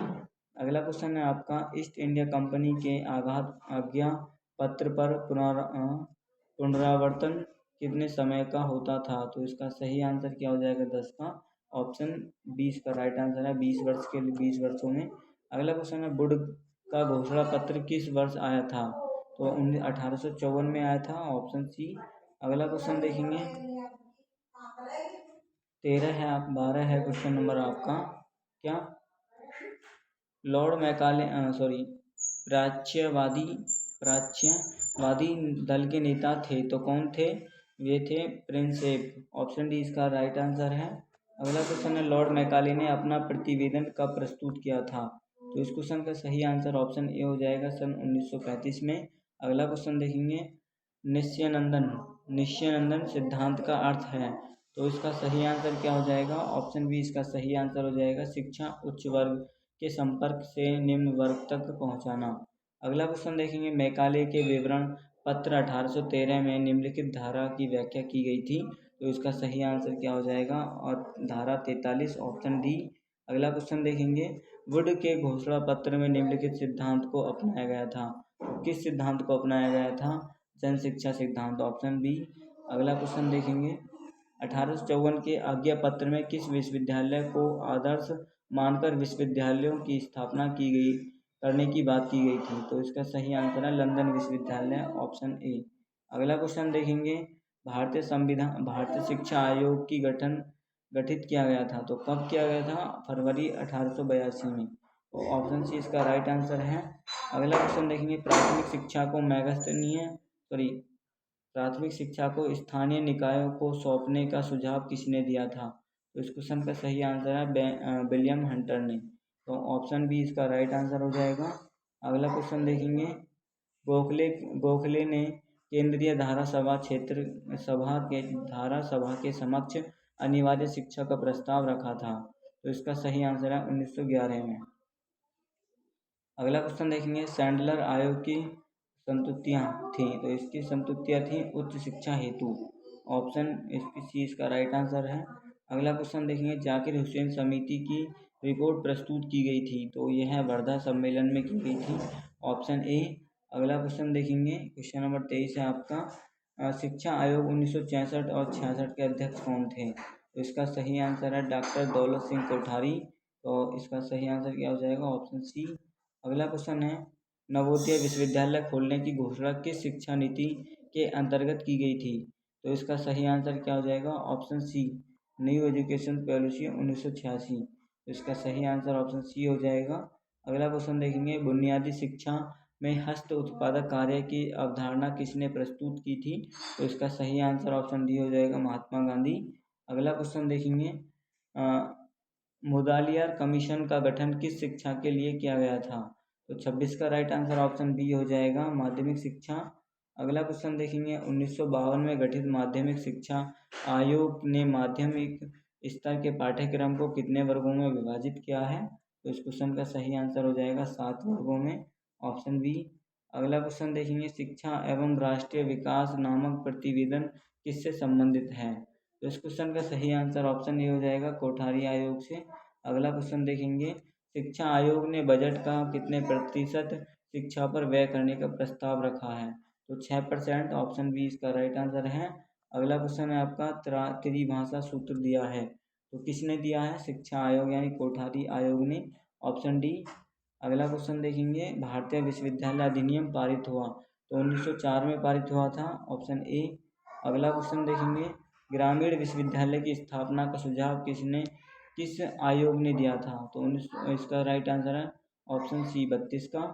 अगला क्वेश्चन है आपका, ईस्ट इंडिया कंपनी के आज्ञा पत्र पर पुनरावर्तन कितने समय का होता था? तो इसका सही आंसर क्या हो जाएगा, 10 का, ऑप्शन 20 का राइट आंसर है, 20 वर्ष के लिए 20 वर्षों में। अगला क्वेश्चन है, वुड का घोषणा पत्र किस वर्ष आया था? तो 1854 में आया था, ऑप्शन सी। अगला क्वेश्चन देखेंगे, 13 है, आप 12 है क्वेश्चन नंबर आपका। क्या लॉर्ड मैकाले प्राच्यवादी प्राच्यवादी दल के नेता थे तो कौन थे? वे थे प्रिंसेप, ऑप्शन डी इसका राइट आंसर है। अगला क्वेश्चन है, लॉर्ड मैकाले ने अपना प्रतिवेदन कब प्रस्तुत किया था? तो इस क्वेश्चन का सही आंसर ऑप्शन ए हो जाएगा, सन 1935 में। अगला क्वेश्चन देखेंगे, निश्चयानंदन सिद्धांत का अर्थ है? तो इसका सही आंसर क्या हो जाएगा, ऑप्शन बी इसका सही आंसर हो जाएगा, शिक्षा उच्च वर्ग के संपर्क से निम्न वर्ग तक पहुंचाना। अगला क्वेश्चन देखेंगे, मैकाले के विवरण पत्र 1813 में निम्नलिखित धारा की व्याख्या की गई थी? तो इसका सही आंसर क्या हो जाएगा, और धारा 43, ऑप्शन डी। अगला क्वेश्चन देखेंगे, वुड के घोषणा पत्र में निम्नलिखित सिद्धांत को अपनाया गया था? किस सिद्धांत को अपनाया गया था? जन शिक्षा सिद्धांत, ऑप्शन बी। अगला क्वेश्चन देखेंगे, 1854 के आज्ञा पत्र में किस विश्वविद्यालय को आदर्श मानकर विश्वविद्यालयों की स्थापना करने की बात की गई थी? तो इसका सही आंसर है लंदन विश्वविद्यालय, ऑप्शन ए। अगला क्वेश्चन देखेंगे, भारतीय शिक्षा आयोग की गठित किया गया था तो कब किया गया था? फरवरी 1882 में, तो ऑप्शन सी इसका राइट आंसर है। अगला क्वेश्चन देखेंगे, प्राथमिक शिक्षा को स्थानीय निकायों को सौंपने का सुझाव किसने दिया था? तो इस क्वेश्चन का सही आंसर है विलियम हंटर ने, तो ऑप्शन बी इसका राइट आंसर हो जाएगा। अगला क्वेश्चन देखेंगे, गोखले ने केंद्रीय धारा सभा के समक्ष अनिवार्य शिक्षा का प्रस्ताव रखा था? तो इसका सही आंसर है 1911 में। अगला क्वेश्चन देखेंगे, सैंडलर आयोग की संतुतियाँ थी? तो इसकी संतुतियाँ थी उच्च शिक्षा हेतु, ऑप्शन सी इसका राइट आंसर है। अगला क्वेश्चन देखेंगे, जाकिर हुसैन समिति की रिपोर्ट प्रस्तुत की गई थी तो यह वर्धा सम्मेलन में की गई थी, ऑप्शन ए। अगला क्वेश्चन देखेंगे, क्वेश्चन नंबर 23 है आपका, शिक्षा आयोग 1966 और 66 के अध्यक्ष कौन थे? तो इसका सही आंसर है डॉक्टर दौलत सिंह कोठारी, तो इसका सही आंसर क्या हो जाएगा, ऑप्शन सी। अगला क्वेश्चन है, नवोदय विश्वविद्यालय खोलने की घोषणा किस शिक्षा नीति के अंतर्गत की गई थी? तो इसका सही आंसर क्या हो जाएगा, option C, new education policy 1986, तो इसका सही आंसर ऑप्शन सी हो जाएगा। अगला क्वेश्चन देखेंगे, बुनियादी शिक्षा में हस्त उत्पादक कार्य की अवधारणा किसने प्रस्तुत की थी? तो इसका सही आंसर ऑप्शन डी हो जाएगा, महात्मा गांधी। अगला क्वेश्चन देखेंगे, मुदालियार कमीशन का गठन किस शिक्षा के लिए किया गया था? तो 26 का राइट आंसर ऑप्शन बी हो जाएगा, माध्यमिक शिक्षा। अगला क्वेश्चन देखेंगे, 1952 में गठित माध्यमिक शिक्षा आयोग ने माध्यमिक स्तर के पाठ्यक्रम को कितने वर्गों में विभाजित किया है? तो इस क्वेश्चन का सही आंसर हो जाएगा 7 वर्गों में, ऑप्शन बी। अगला क्वेश्चन देखेंगे, शिक्षा एवं राष्ट्रीय विकास नामक प्रतिवेदन किससे संबंधित है? तो इस क्वेश्चन का सही आंसर ऑप्शन ए हो जाएगा, कोठारी आयोग से। अगला क्वेश्चन देखेंगे, शिक्षा आयोग ने बजट का कितने प्रतिशत शिक्षा पर व्यय करने का प्रस्ताव रखा है? तो 6%, ऑप्शन बी इसका राइट आंसर है। अगला क्वेश्चन है आपका, त्रिभाषा सूत्र दिया है तो किसने दिया है? शिक्षा आयोग यानी कोठारी आयोग ने, ऑप्शन डी। अगला क्वेश्चन देखेंगे, भारतीय विश्वविद्यालय अधिनियम पारित हुआ तो 1904 में पारित हुआ था, ऑप्शन ए। अगला क्वेश्चन देखेंगे, ग्रामीण विश्वविद्यालय की स्थापना का सुझाव किस आयोग ने दिया था? तो इसका राइट आंसर है ऑप्शन सी 32 का,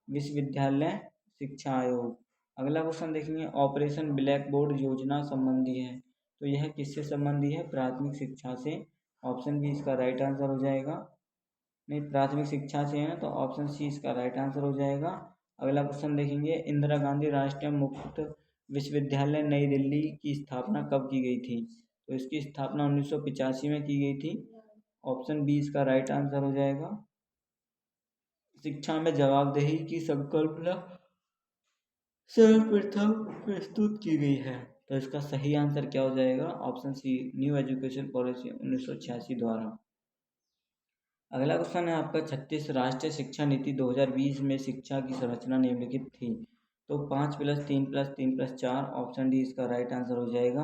विश्वविद्यालय शिक्षा आयोग। अगला क्वेश्चन देखेंगे, ऑपरेशन ब्लैक बोर्ड योजना संबंधी है तो यह किससे संबंधी है? प्राथमिक शिक्षा से, ऑप्शन बी इसका राइट आंसर हो जाएगा। नहीं, प्राथमिक शिक्षा से है तो ऑप्शन सी इसका राइट आंसर हो जाएगा। अगला क्वेश्चन देखेंगे, इंदिरा गांधी राष्ट्रीय मुक्त विश्वविद्यालय नई दिल्ली की स्थापना कब की गई थी? तो इसकी स्थापना 1985 में की गई थी, ऑप्शन बी इसका राइट आंसर हो जाएगा। शिक्षा में जवाबदेही की संकल्पना सर्वप्रथम प्रस्तुत की गई है तो इसका सही आंसर क्या हो जाएगा? Option C, new education policy 1986 द्वारा। अगला क्वेश्चन है आपका, 36 राष्ट्रीय शिक्षा नीति 2020 में शिक्षा की संरचना निम्नलिखित थी तो 5+3+3+4, ऑप्शन डी इसका राइट आंसर हो जाएगा।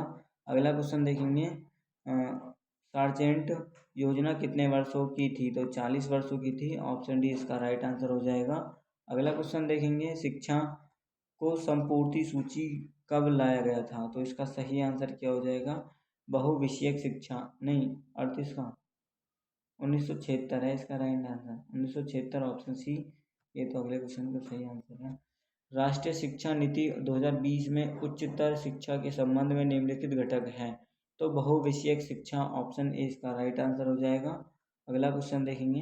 अगला क्वेश्चन देखेंगे, सार्जेंट योजना कितने वर्षों की थी? तो 40 वर्षों की थी, ऑप्शन डी इसका राइट आंसर हो जाएगा। अगला क्वेश्चन देखेंगे, शिक्षा को संपूर्ति सूची कब लाया गया था? तो इसका सही आंसर क्या हो जाएगा? बहुविषयक शिक्षा, नहीं 38 का, 1976 है इसका राइट आंसर, 1976, ऑप्शन सी। ये तो अगले क्वेश्चन का सही आंसर है। राष्ट्रीय शिक्षा नीति 2020 में उच्चतर शिक्षा के संबंध में निम्नलिखित घटक है तो बहुविषयक शिक्षा, ऑप्शन ए इसका राइट आंसर हो जाएगा। अगला क्वेश्चन देखेंगे,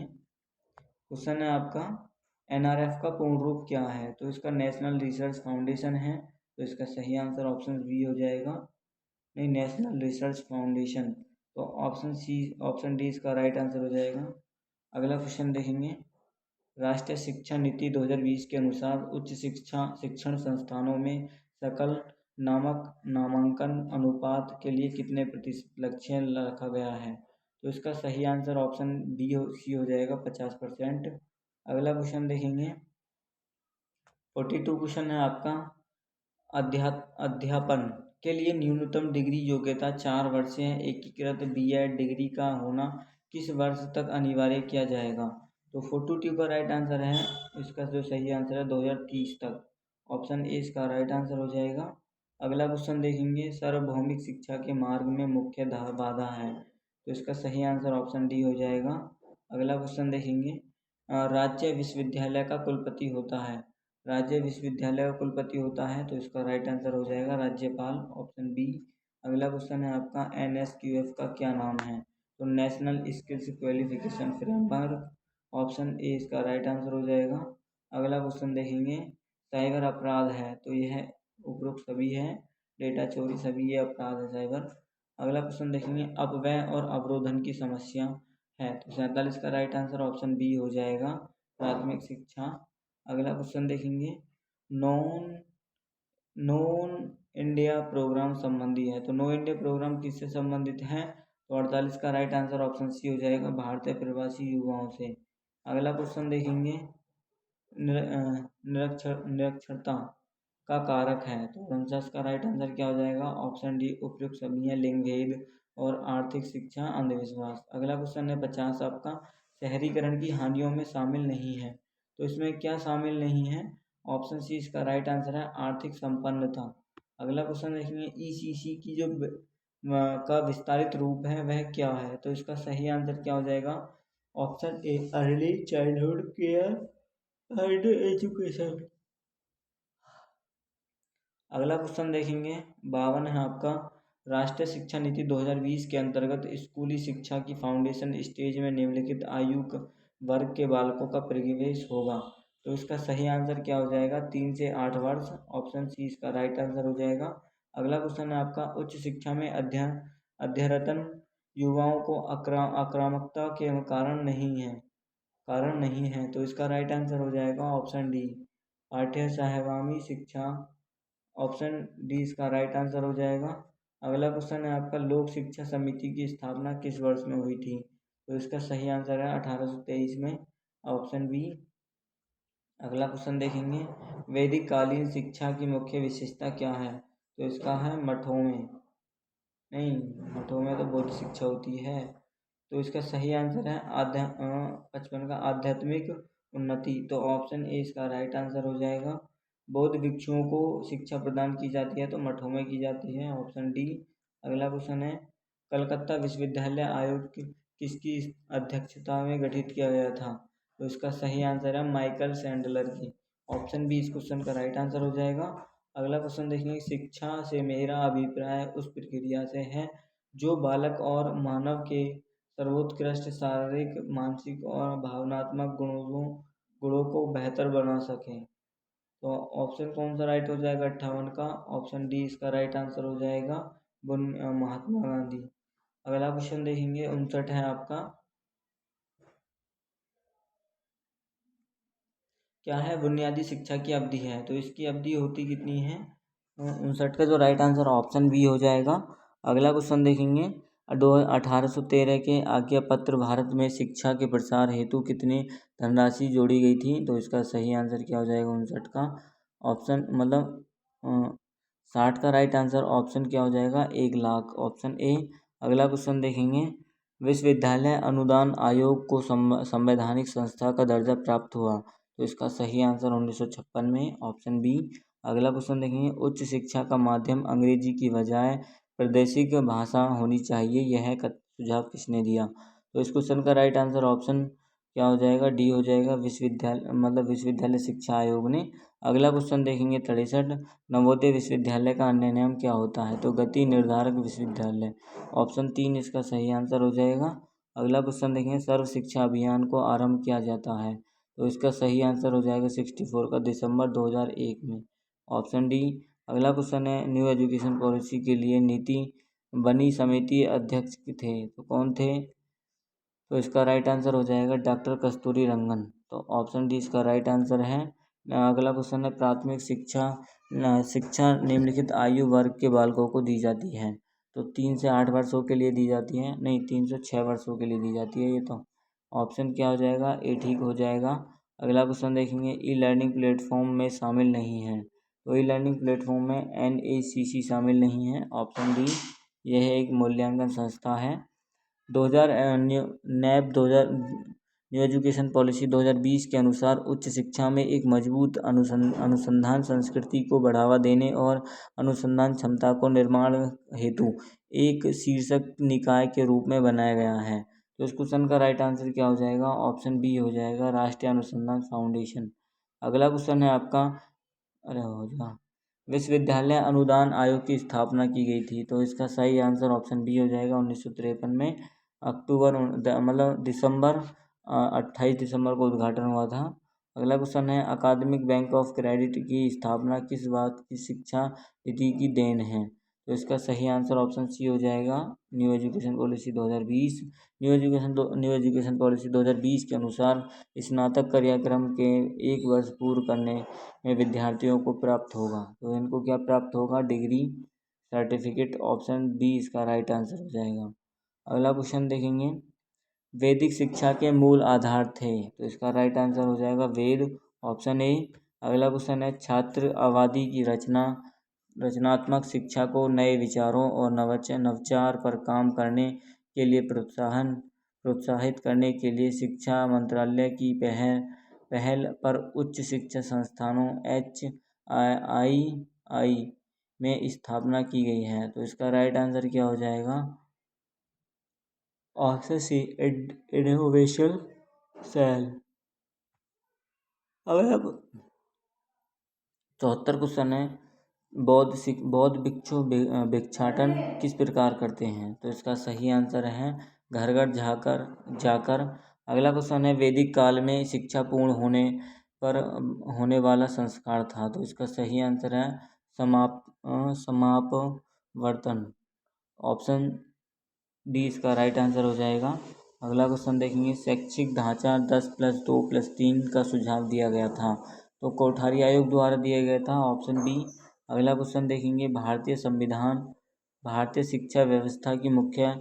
क्वेश्चन है आपका, एनआरएफ का पूर्ण रूप क्या है? तो इसका नेशनल रिसर्च फाउंडेशन है तो इसका सही आंसर ऑप्शन बी हो जाएगा। नहीं, नेशनल रिसर्च फाउंडेशन, तो ऑप्शन सी, ऑप्शन डी इसका राइट आंसर हो जाएगा। अगला क्वेश्चन देखेंगे, राष्ट्रीय शिक्षा नीति 2020 के अनुसार उच्च शिक्षण संस्थानों में सकल नामांकन अनुपात के लिए कितने प्रतिशत लक्ष्य रखा गया है? तो इसका सही आंसर ऑप्शन बी सी हो जाएगा, 50%। अगला क्वेश्चन देखेंगे, 42 क्वेश्चन है आपका, अध्यापन के लिए न्यूनतम डिग्री योग्यता 4 वर्षीय एकीकृत बीएड डिग्री का होना किस वर्ष तक अनिवार्य किया जाएगा? तो 42 का राइट आंसर है, इसका जो सही आंसर है 2030 तक, ऑप्शन ए इसका राइट आंसर हो जाएगा। अगला क्वेश्चन देखेंगे, सार्वभौमिक शिक्षा के मार्ग में मुख्य बाधा है तो इसका सही आंसर ऑप्शन डी हो जाएगा। अगला क्वेश्चन देखेंगे, राज्य विश्वविद्यालय का कुलपति होता है, राज्य विश्वविद्यालय का कुलपति होता है तो इसका राइट आंसर हो जाएगा राज्यपाल, ऑप्शन बी। अगला क्वेश्चन है आपका, एनएसक्यूएफ का क्या नाम है? तो national skills qualification framework, option A इसका राइट आंसर हो जाएगा। अगला क्वेश्चन देखेंगे, साइबर अपराध है तो यह उपरोक्त सभी है, डेटा चोरी सभी ये अपराध है साइबर। अगला क्वेश्चन देखेंगे, अपव्यय और अवरोधन की समस्या है तो 47 का राइट आंसर ऑप्शन बी हो जाएगा, प्राथमिक शिक्षा। अगला क्वेश्चन देखेंगे, नॉन नॉन इंडिया प्रोग्राम संबंधी है तो नो इंडिया प्रोग्राम किससे संबंधित है? तो 48 का राइट आंसर ऑप्शन सी हो जाएगा, भारतीय प्रवासी युवाओं से। अगला क्वेश्चन देखेंगे, निरक्षरता का कारक है तो 49 का राइट आंसर क्या हो जाएगा? ऑप्शन डी, उपयुक्त सभी है, लिंग भेद और आर्थिक शिक्षा, अंधविश्वास। अगला क्वेश्चन है 50 आपका, शहरीकरण की हानियों में शामिल नहीं है तो इसमें क्या शामिल नहीं है? ऑप्शन सी इसका राइट आंसर है, आर्थिक संपन्नता। अगला क्वेश्चन देखेंगे, ईसीसी की का विस्तारित रूप है वह क्या है? तो इसका सही आंसर क्या हो जाएगा? Option A early childhood care and education. अगला क्वेश्चन देखेंगे 52 है आपका, राष्ट्रीय शिक्षा नीति 2020 के अंतर्गत स्कूली शिक्षा की फाउंडेशन स्टेज में निम्नलिखित आयु वर्ग के बालकों का प्रवेश होगा। तो इसका सही आंसर क्या हो जाएगा, 3 से 8 वर्ष। ऑप्शन सी इसका राइट आंसर हो जाएगा। अगला क्वेश्चन है आपका, उच्च शिक्षा में अध्ययनरत युवाओं को आक्रामकता के कारण नहीं है। तो इसका राइट आंसर हो जाएगा ऑप्शन डी, पाठ्य साहबामी शिक्षा। ऑप्शन डी इसका राइट आंसर हो जाएगा। अगला क्वेश्चन है आपका, लोक शिक्षा समिति की स्थापना किस वर्ष में हुई थी। तो इसका सही आंसर है 1823 में, ऑप्शन बी। अगला क्वेश्चन देखेंगे, वैदिक कालीन शिक्षा की मुख्य विशेषता क्या है। तो इसका है मठों में, नहीं मठों में तो बौद्ध शिक्षा होती है। तो इसका सही आंसर है 55 का आध्यात्मिक उन्नति। तो ऑप्शन ए इसका राइट आंसर हो जाएगा। बौद्ध भिक्षुओं को शिक्षा प्रदान की जाती है तो मठों में की जाती है, ऑप्शन डी। अगला क्वेश्चन है, कलकत्ता विश्वविद्यालय आयोग किसकी अध्यक्षता में गठित किया गया था। तो इसका सही आंसर है माइकल सैंडलर की, ऑप्शन बी इस क्वेश्चन का राइट आंसर हो जाएगा। अगला क्वेश्चन देखेंगे, शिक्षा से मेरा अभिप्राय उस प्रक्रिया से है जो बालक और मानव के सर्वोत्कृष्ट शारीरिक, मानसिक और भावनात्मक गुणों को बेहतर बना सके। तो ऑप्शन कौन सा राइट हो जाएगा 58 का, ऑप्शन डी इसका राइट आंसर हो जाएगा, महात्मा गांधी। अगला क्वेश्चन देखेंगे 59 है आपका, क्या है बुनियादी शिक्षा की अवधि है। तो इसकी अवधि होती कितनी है, 59 का जो राइट आंसर ऑप्शन बी हो जाएगा। अगला क्वेश्चन देखेंगे, 1813 के आज्ञा पत्र भारत में शिक्षा के प्रसार हेतु कितनी धनराशि जोड़ी गई थी। तो इसका सही आंसर क्या हो जाएगा 59 का, ऑप्शन मतलब 60 का राइट आंसर ऑप्शन क्या हो जाएगा 1 लाख, ऑप्शन ए। अगला क्वेश्चन देखेंगे, विश्वविद्यालय अनुदान आयोग को संवैधानिक संस्था का दर्जा प्राप्त हुआ। तो इसका सही आंसर 1956 में, ऑप्शन बी। अगला क्वेश्चन देखेंगे, उच्च शिक्षा का माध्यम अंग्रेजी की बजाय प्रादेशिक भाषा होनी चाहिए, यह सुझाव किसने दिया। तो इस क्वेश्चन का राइट आंसर ऑप्शन क्या हो जाएगा, डी हो जाएगा, विश्वविद्यालय शिक्षा आयोग ने। अगला क्वेश्चन देखेंगे 63, नवोदय विश्वविद्यालय का अन्य नाम क्या होता है। तो गति निर्धारक विश्वविद्यालय, ऑप्शन 3 इसका सही आंसर हो जाएगा। अगला क्वेश्चन देखेंगे, सर्व शिक्षा अभियान को आरंभ किया जाता है। तो इसका सही आंसर हो जाएगा 64 का दिसंबर 2001 में, ऑप्शन डी। अगला क्वेश्चन है, न्यू एजुकेशन पॉलिसी के लिए नीति बनी समिति अध्यक्ष थे, तो कौन थे। तो इसका राइट आंसर हो जाएगा डॉक्टर कस्तूरी रंगन, तो ऑप्शन डी इसका राइट आंसर है। अगला क्वेश्चन है, प्राथमिक शिक्षा निम्नलिखित आयु वर्ग के बालकों को दी जाती है। तो 3 से 8 वर्षों के लिए दी जाती है, नहीं 3 से 6 वर्षों के लिए दी जाती है ये। तो ऑप्शन क्या हो जाएगा, ए ठीक हो जाएगा। अगला क्वेश्चन देखेंगे, ई लर्निंग प्लेटफॉर्म में शामिल नहीं है। तो ई लर्निंग प्लेटफॉर्म में NACC शामिल नहीं है, ऑप्शन डी। यह एक मूल्यांकन संस्था है। 2000 नैब 2000 न्यू एजुकेशन पॉलिसी 2020 के अनुसार उच्च शिक्षा में एक मजबूत अनुसंधान संस्कृति को बढ़ावा देने और अनुसंधान क्षमता को निर्माण हेतु एक शीर्षक निकाय के रूप में बनाया गया है। तो इस क्वेश्चन का राइट आंसर क्या हो जाएगा, ऑप्शन बी हो जाएगा, राष्ट्रीय अनुसंधान फाउंडेशन। अगला क्वेश्चन है आपका, अरे हो जा, विश्वविद्यालय अनुदान आयोग की स्थापना की गई थी। तो इसका सही आंसर ऑप्शन बी हो जाएगा, 1953 में, दिसंबर 28 दिसंबर को उद्घाटन हुआ था। अगला क्वेश्चन है, अकादमिक बैंक ऑफ क्रेडिट की स्थापना किस बात की शिक्षा नीति की देन है। तो इसका सही आंसर ऑप्शन सी हो जाएगा, new education policy 2020। New education policy 2020 के अनुसार स्नातक कार्यक्रम के 1 वर्ष पूर्ण करने में विद्यार्थियों को प्राप्त होगा। तो इनको क्या प्राप्त होगा, डिग्री सर्टिफिकेट, ऑप्शन बी इसका राइट आंसर हो जाएगा। अगला क्वेश्चन देखेंगे, वैदिक शिक्षा के मूल आधार थे। तो इसका राइट आंसर हो जाएगा वेद, ऑप्शन ए। अगला क्वेश्चन है, छात्र आबादी की रचनात्मक शिक्षा को नए विचारों और नवाचार पर काम करने के लिए प्रोत्साहित करने के लिए शिक्षा मंत्रालय की पहल पर उच्च शिक्षा संस्थानों HII में स्थापना की गई है। तो इसका राइट आंसर क्या हो जाएगा, ऑप्शन सी इनोवेशन सेल। अगर अब 74 क्वेश्चन है, बौद्ध भिक्षु भिक्षाटन किस प्रकार करते हैं? तो इसका सही आंसर है घर घर जाकर। अगला क्वेश्चन है वैदिक काल में शिक्षा पूर्ण होने पर होने वाला संस्कार था। तो इसका सही आंसर है समापवर्तन। ऑप्शन डी इसका राइट आंसर हो जाएगा। अगला क्वेश्चन देखेंगे शैक्षिक ढांचा 10+2+3 का सुझाव दिया गया था। तो कोठारी आयोग द्वारा दिया गया था। Option B. अगला क्वेश्चन देखेंगे भारतीय शिक्षा व्यवस्था की मुख्य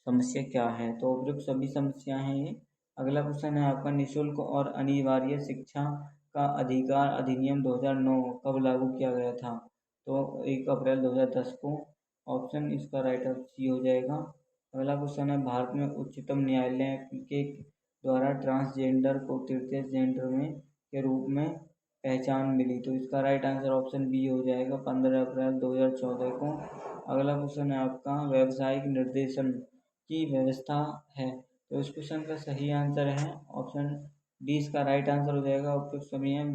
समस्या क्या है? तो उपयुक्त सभी समस्याएं हैं ये। अगला क्वेश्चन है आपका निःशुल्क और अनिवार्य शिक्षा का अधिकार अधिनियम 2009 कब लागू किया गया था? तो 1 अप्रैल 2010 को। ऑप्शन इसका राइट आंसर सी हो जाएगा। अगला क्वेश्चन है भारत में उच्चतम न्यायालय के द्वारा ट्रांसजेंडर को तृतीय जेंडर में के रूप में पहचान मिली। तो इसका राइट आंसर ऑप्शन बी हो जाएगा 15 अप्रैल 2014 को। अगला क्वेश्चन है आपका व्यावसायिक निर्देशन की व्यवस्था है। तो इस क्वेश्चन का सही आंसर है ऑप्शन डी इसका राइट आंसर हो जाएगा। उपयुक्त सभी हैं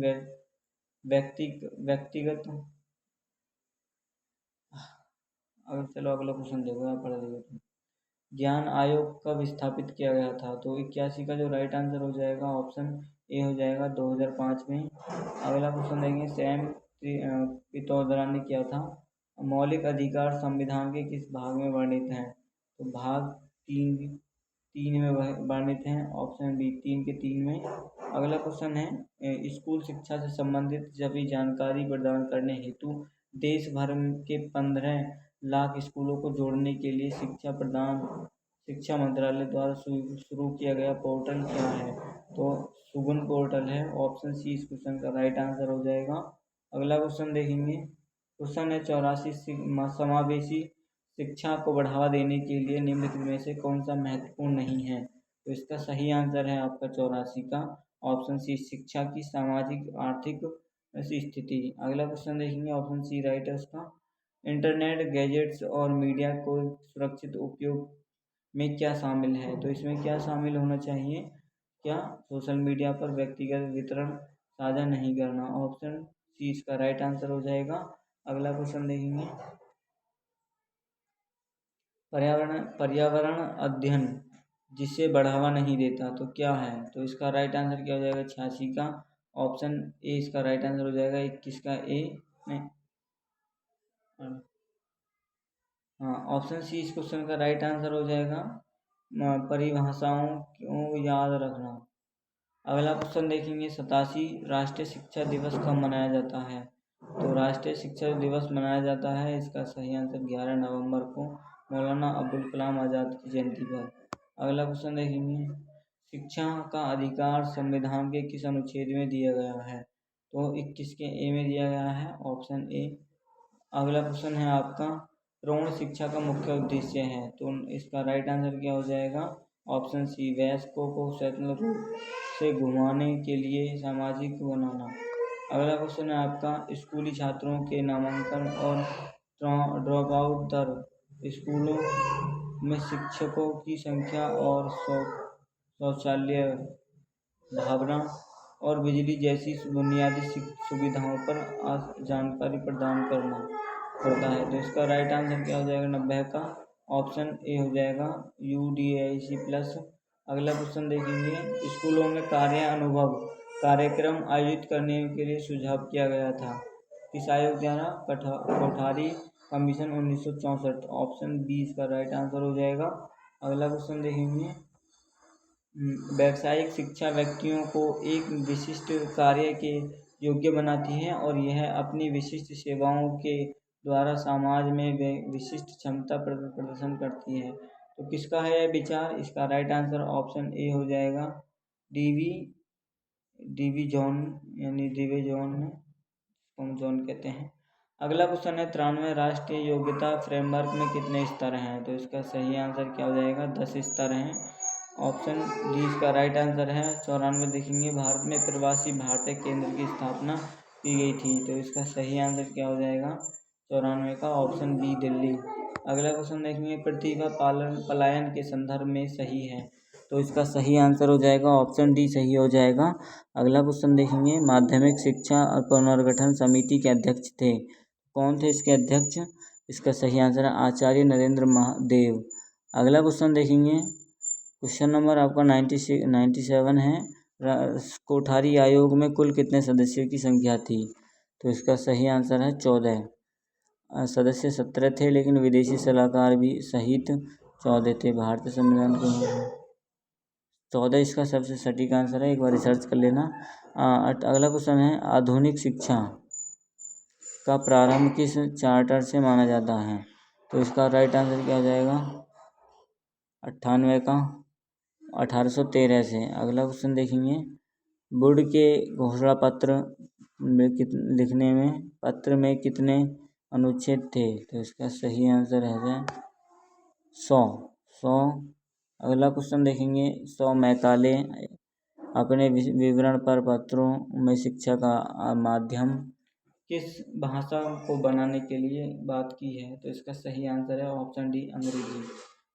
व्यक्तिगत। चलो अगला क्वेश्चन देखो, आप पढ़ लीजिए। ज्ञान आयोग कब स्थापित किया गया था? तो 81 का जो राइट आंसर हो जाएगा ऑप्शन ए हो जाएगा 2005 में। अगला क्वेश्चन देंगे सैम पित्रोदा ने किया था। मौलिक अधिकार संविधान के किस भाग में वर्णित हैं? तो भाग 3 में वर्णित हैं। ऑप्शन बी 3 के 3 में। अगला क्वेश्चन है स्कूल शिक्षा से संबंधित सभी जानकारी प्रदान करने हेतु देश भर के 15 लाख स्कूलों को जोड़ने के लिए शिक्षा मंत्रालय द्वारा शुरू किया गया पोर्टल क्या है? तो सुगुन पोर्टल है। ऑप्शन सी इस क्वेश्चन का राइट आंसर हो जाएगा। अगला क्वेश्चन देखेंगे। क्वेश्चन है 84 समावेशी शिक्षा को बढ़ावा देने के लिए निम्नलिखित में से कौन सा महत्वपूर्ण नहीं है? तो इसका सही आंसर है आपका 84 का ऑप्शन सी शिक्षा की सामाजिक आर्थिक स्थिति। अगला क्वेश्चन देखेंगे ऑप्शन सी राइट है उसका। इंटरनेट गैजेट्स और मीडिया को सुरक्षित उपयोग में क्या शामिल है? तो इसमें क्या शामिल होना चाहिए? क्या सोशल मीडिया पर व्यक्तिगत वितरण साझा नहीं करना। ऑप्शन सी इसका राइट आंसर हो जाएगा। अगला क्वेश्चन देखेंगे पर्यावरण अध्ययन जिसे बढ़ावा नहीं देता तो क्या है? तो इसका राइट आंसर क्या हो जाएगा 86 का। ऑप्शन ए इसका राइट आंसर हो जाएगा 21 का ए में। हाँ ऑप्शन सी इस क्वेश्चन का राइट आंसर हो जाएगा परिभाषाओं को याद रखना। अगला क्वेश्चन देखेंगे 87 राष्ट्रीय शिक्षा दिवस कब मनाया जाता है? तो राष्ट्रीय शिक्षा दिवस मनाया जाता है इसका सही आंसर 11 नवंबर को मौलाना अब्दुल कलाम आज़ाद की जयंती पर। अगला क्वेश्चन देखेंगे शिक्षा का अधिकार संविधान के किस अनुच्छेद में दिया गया है? तो 21 के ए में दिया गया है। Option A. अगला क्वेश्चन है आपका प्रौढ़ शिक्षा का मुख्य उद्देश्य है। तो इसका राइट आंसर क्या हो जाएगा? ऑप्शन सी वयस्कों को स्वतंत्र रूप से घुमाने के लिए सामाजिक बनाना। अगला क्वेश्चन है आपका स्कूली छात्रों के नामांकन और ड्रॉप आउट दर स्कूलों में शिक्षकों की संख्या और शौचालय भावना और बिजली जैसी बुनियादी सुविधाओं पर जानकारी प्रदान करना पड़ता है। तो इसका राइट आंसर क्या हो जाएगा 90 का। ऑप्शन ए हो जाएगा UDIC+। अगला क्वेश्चन देखेंगे स्कूलों में कार्य अनुभव कार्यक्रम आयोजित करने के लिए सुझाव किया गया था किस आयोग द्वारा? कोठारी कमीशन 1964। ऑप्शन बी इसका राइट आंसर हो जाएगा। अगला क्वेश्चन देखेंगे व्यावसायिक शिक्षा व्यक्तियों को एक विशिष्ट कार्य के योग्य बनाती है और यह अपनी विशिष्ट सेवाओं के द्वारा समाज में विशिष्ट क्षमता प्रदर्शन करती है। तो किसका है यह विचार? इसका राइट आंसर ऑप्शन ए हो जाएगा डीवी जॉन यानी डीवी जॉन जॉन कहते हैं। अगला क्वेश्चन है 93 राष्ट्रीय योग्यता फ्रेमवर्क में कितने स्तर हैं? तो इसका सही आंसर क्या हो जाएगा 10 स्तर हैं। ऑप्शन डी इसका राइट आंसर है। 94 देखेंगे भारत में प्रवासी भारतीय केंद्र की स्थापना की गई थी। तो इसका सही आंसर क्या हो जाएगा 94 का। Option B Delhi. अगला क्वेश्चन देखेंगे, प्रतिभा पलायन के संदर्भ में सही है, तो इसका सही आंसर हो जाएगा ऑप्शन डी सही हो जाएगा। अगला क्वेश्चन देखेंगे, माध्यमिक शिक्षा और पुनर्गठन समिति के अध्यक्ष थे, कौन थे इसके अध्यक्ष? इसका सही आंसर है आचार्य नरेंद्र महादेव। अगला क्वेश्चन देखेंगे, क्वेश्चन नंबर आपका 97 है, कोठारी आयोग में कुल कितने सदस्यों की संख्या थी? तो इसका सही आंसर है 14। सदस्य 17 थे, लेकिन विदेशी सलाहकार भी सहित 14 थे। भारतीय संविधान को 14 इसका सबसे सटीक आंसर है, एक बार रिसर्च कर लेना। अगला क्वेश्चन है, आधुनिक शिक्षा का प्रारंभ किस चार्टर से माना जाता है? तो इसका राइट आंसर क्या हो जाएगा? 98 का 1813 से। अगला क्वेश्चन देखेंगे, वुड के घोषणा पत्र में कितने अनुच्छेद थे? तो इसका सही आंसर है 100। अगला क्वेश्चन देखेंगे, 100 मैकाले अपने विवरण पर पत्रों में शिक्षा का माध्यम किस भाषा को बनाने के लिए बात की है? तो इसका सही आंसर है ऑप्शन डी अंग्रेजी।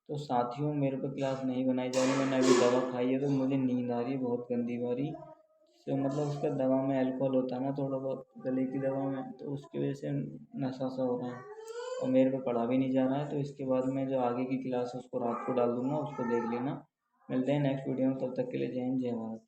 तो साथियों, मेरे को क्लास नहीं बनाई जा रही, मैंने अभी दवा खाई है तो मुझे नींद आ रही है बहुत गंदी वाली। तो मतलब उसका दवा में अल्कोहल होता है ना थोड़ा बहुत गले की दवा में, तो उसकी वजह से नशा सा हो रहा है और मेरे को पढ़ा भी नहीं जा रहा है। तो इसके बाद मैं जो आगे की क्लास है उसको रात को डाल दूँगा, उसको देख लेना। मिलते हैं नेक्स्ट वीडियो में, तब तक के लिए जय हिंद जय भारत।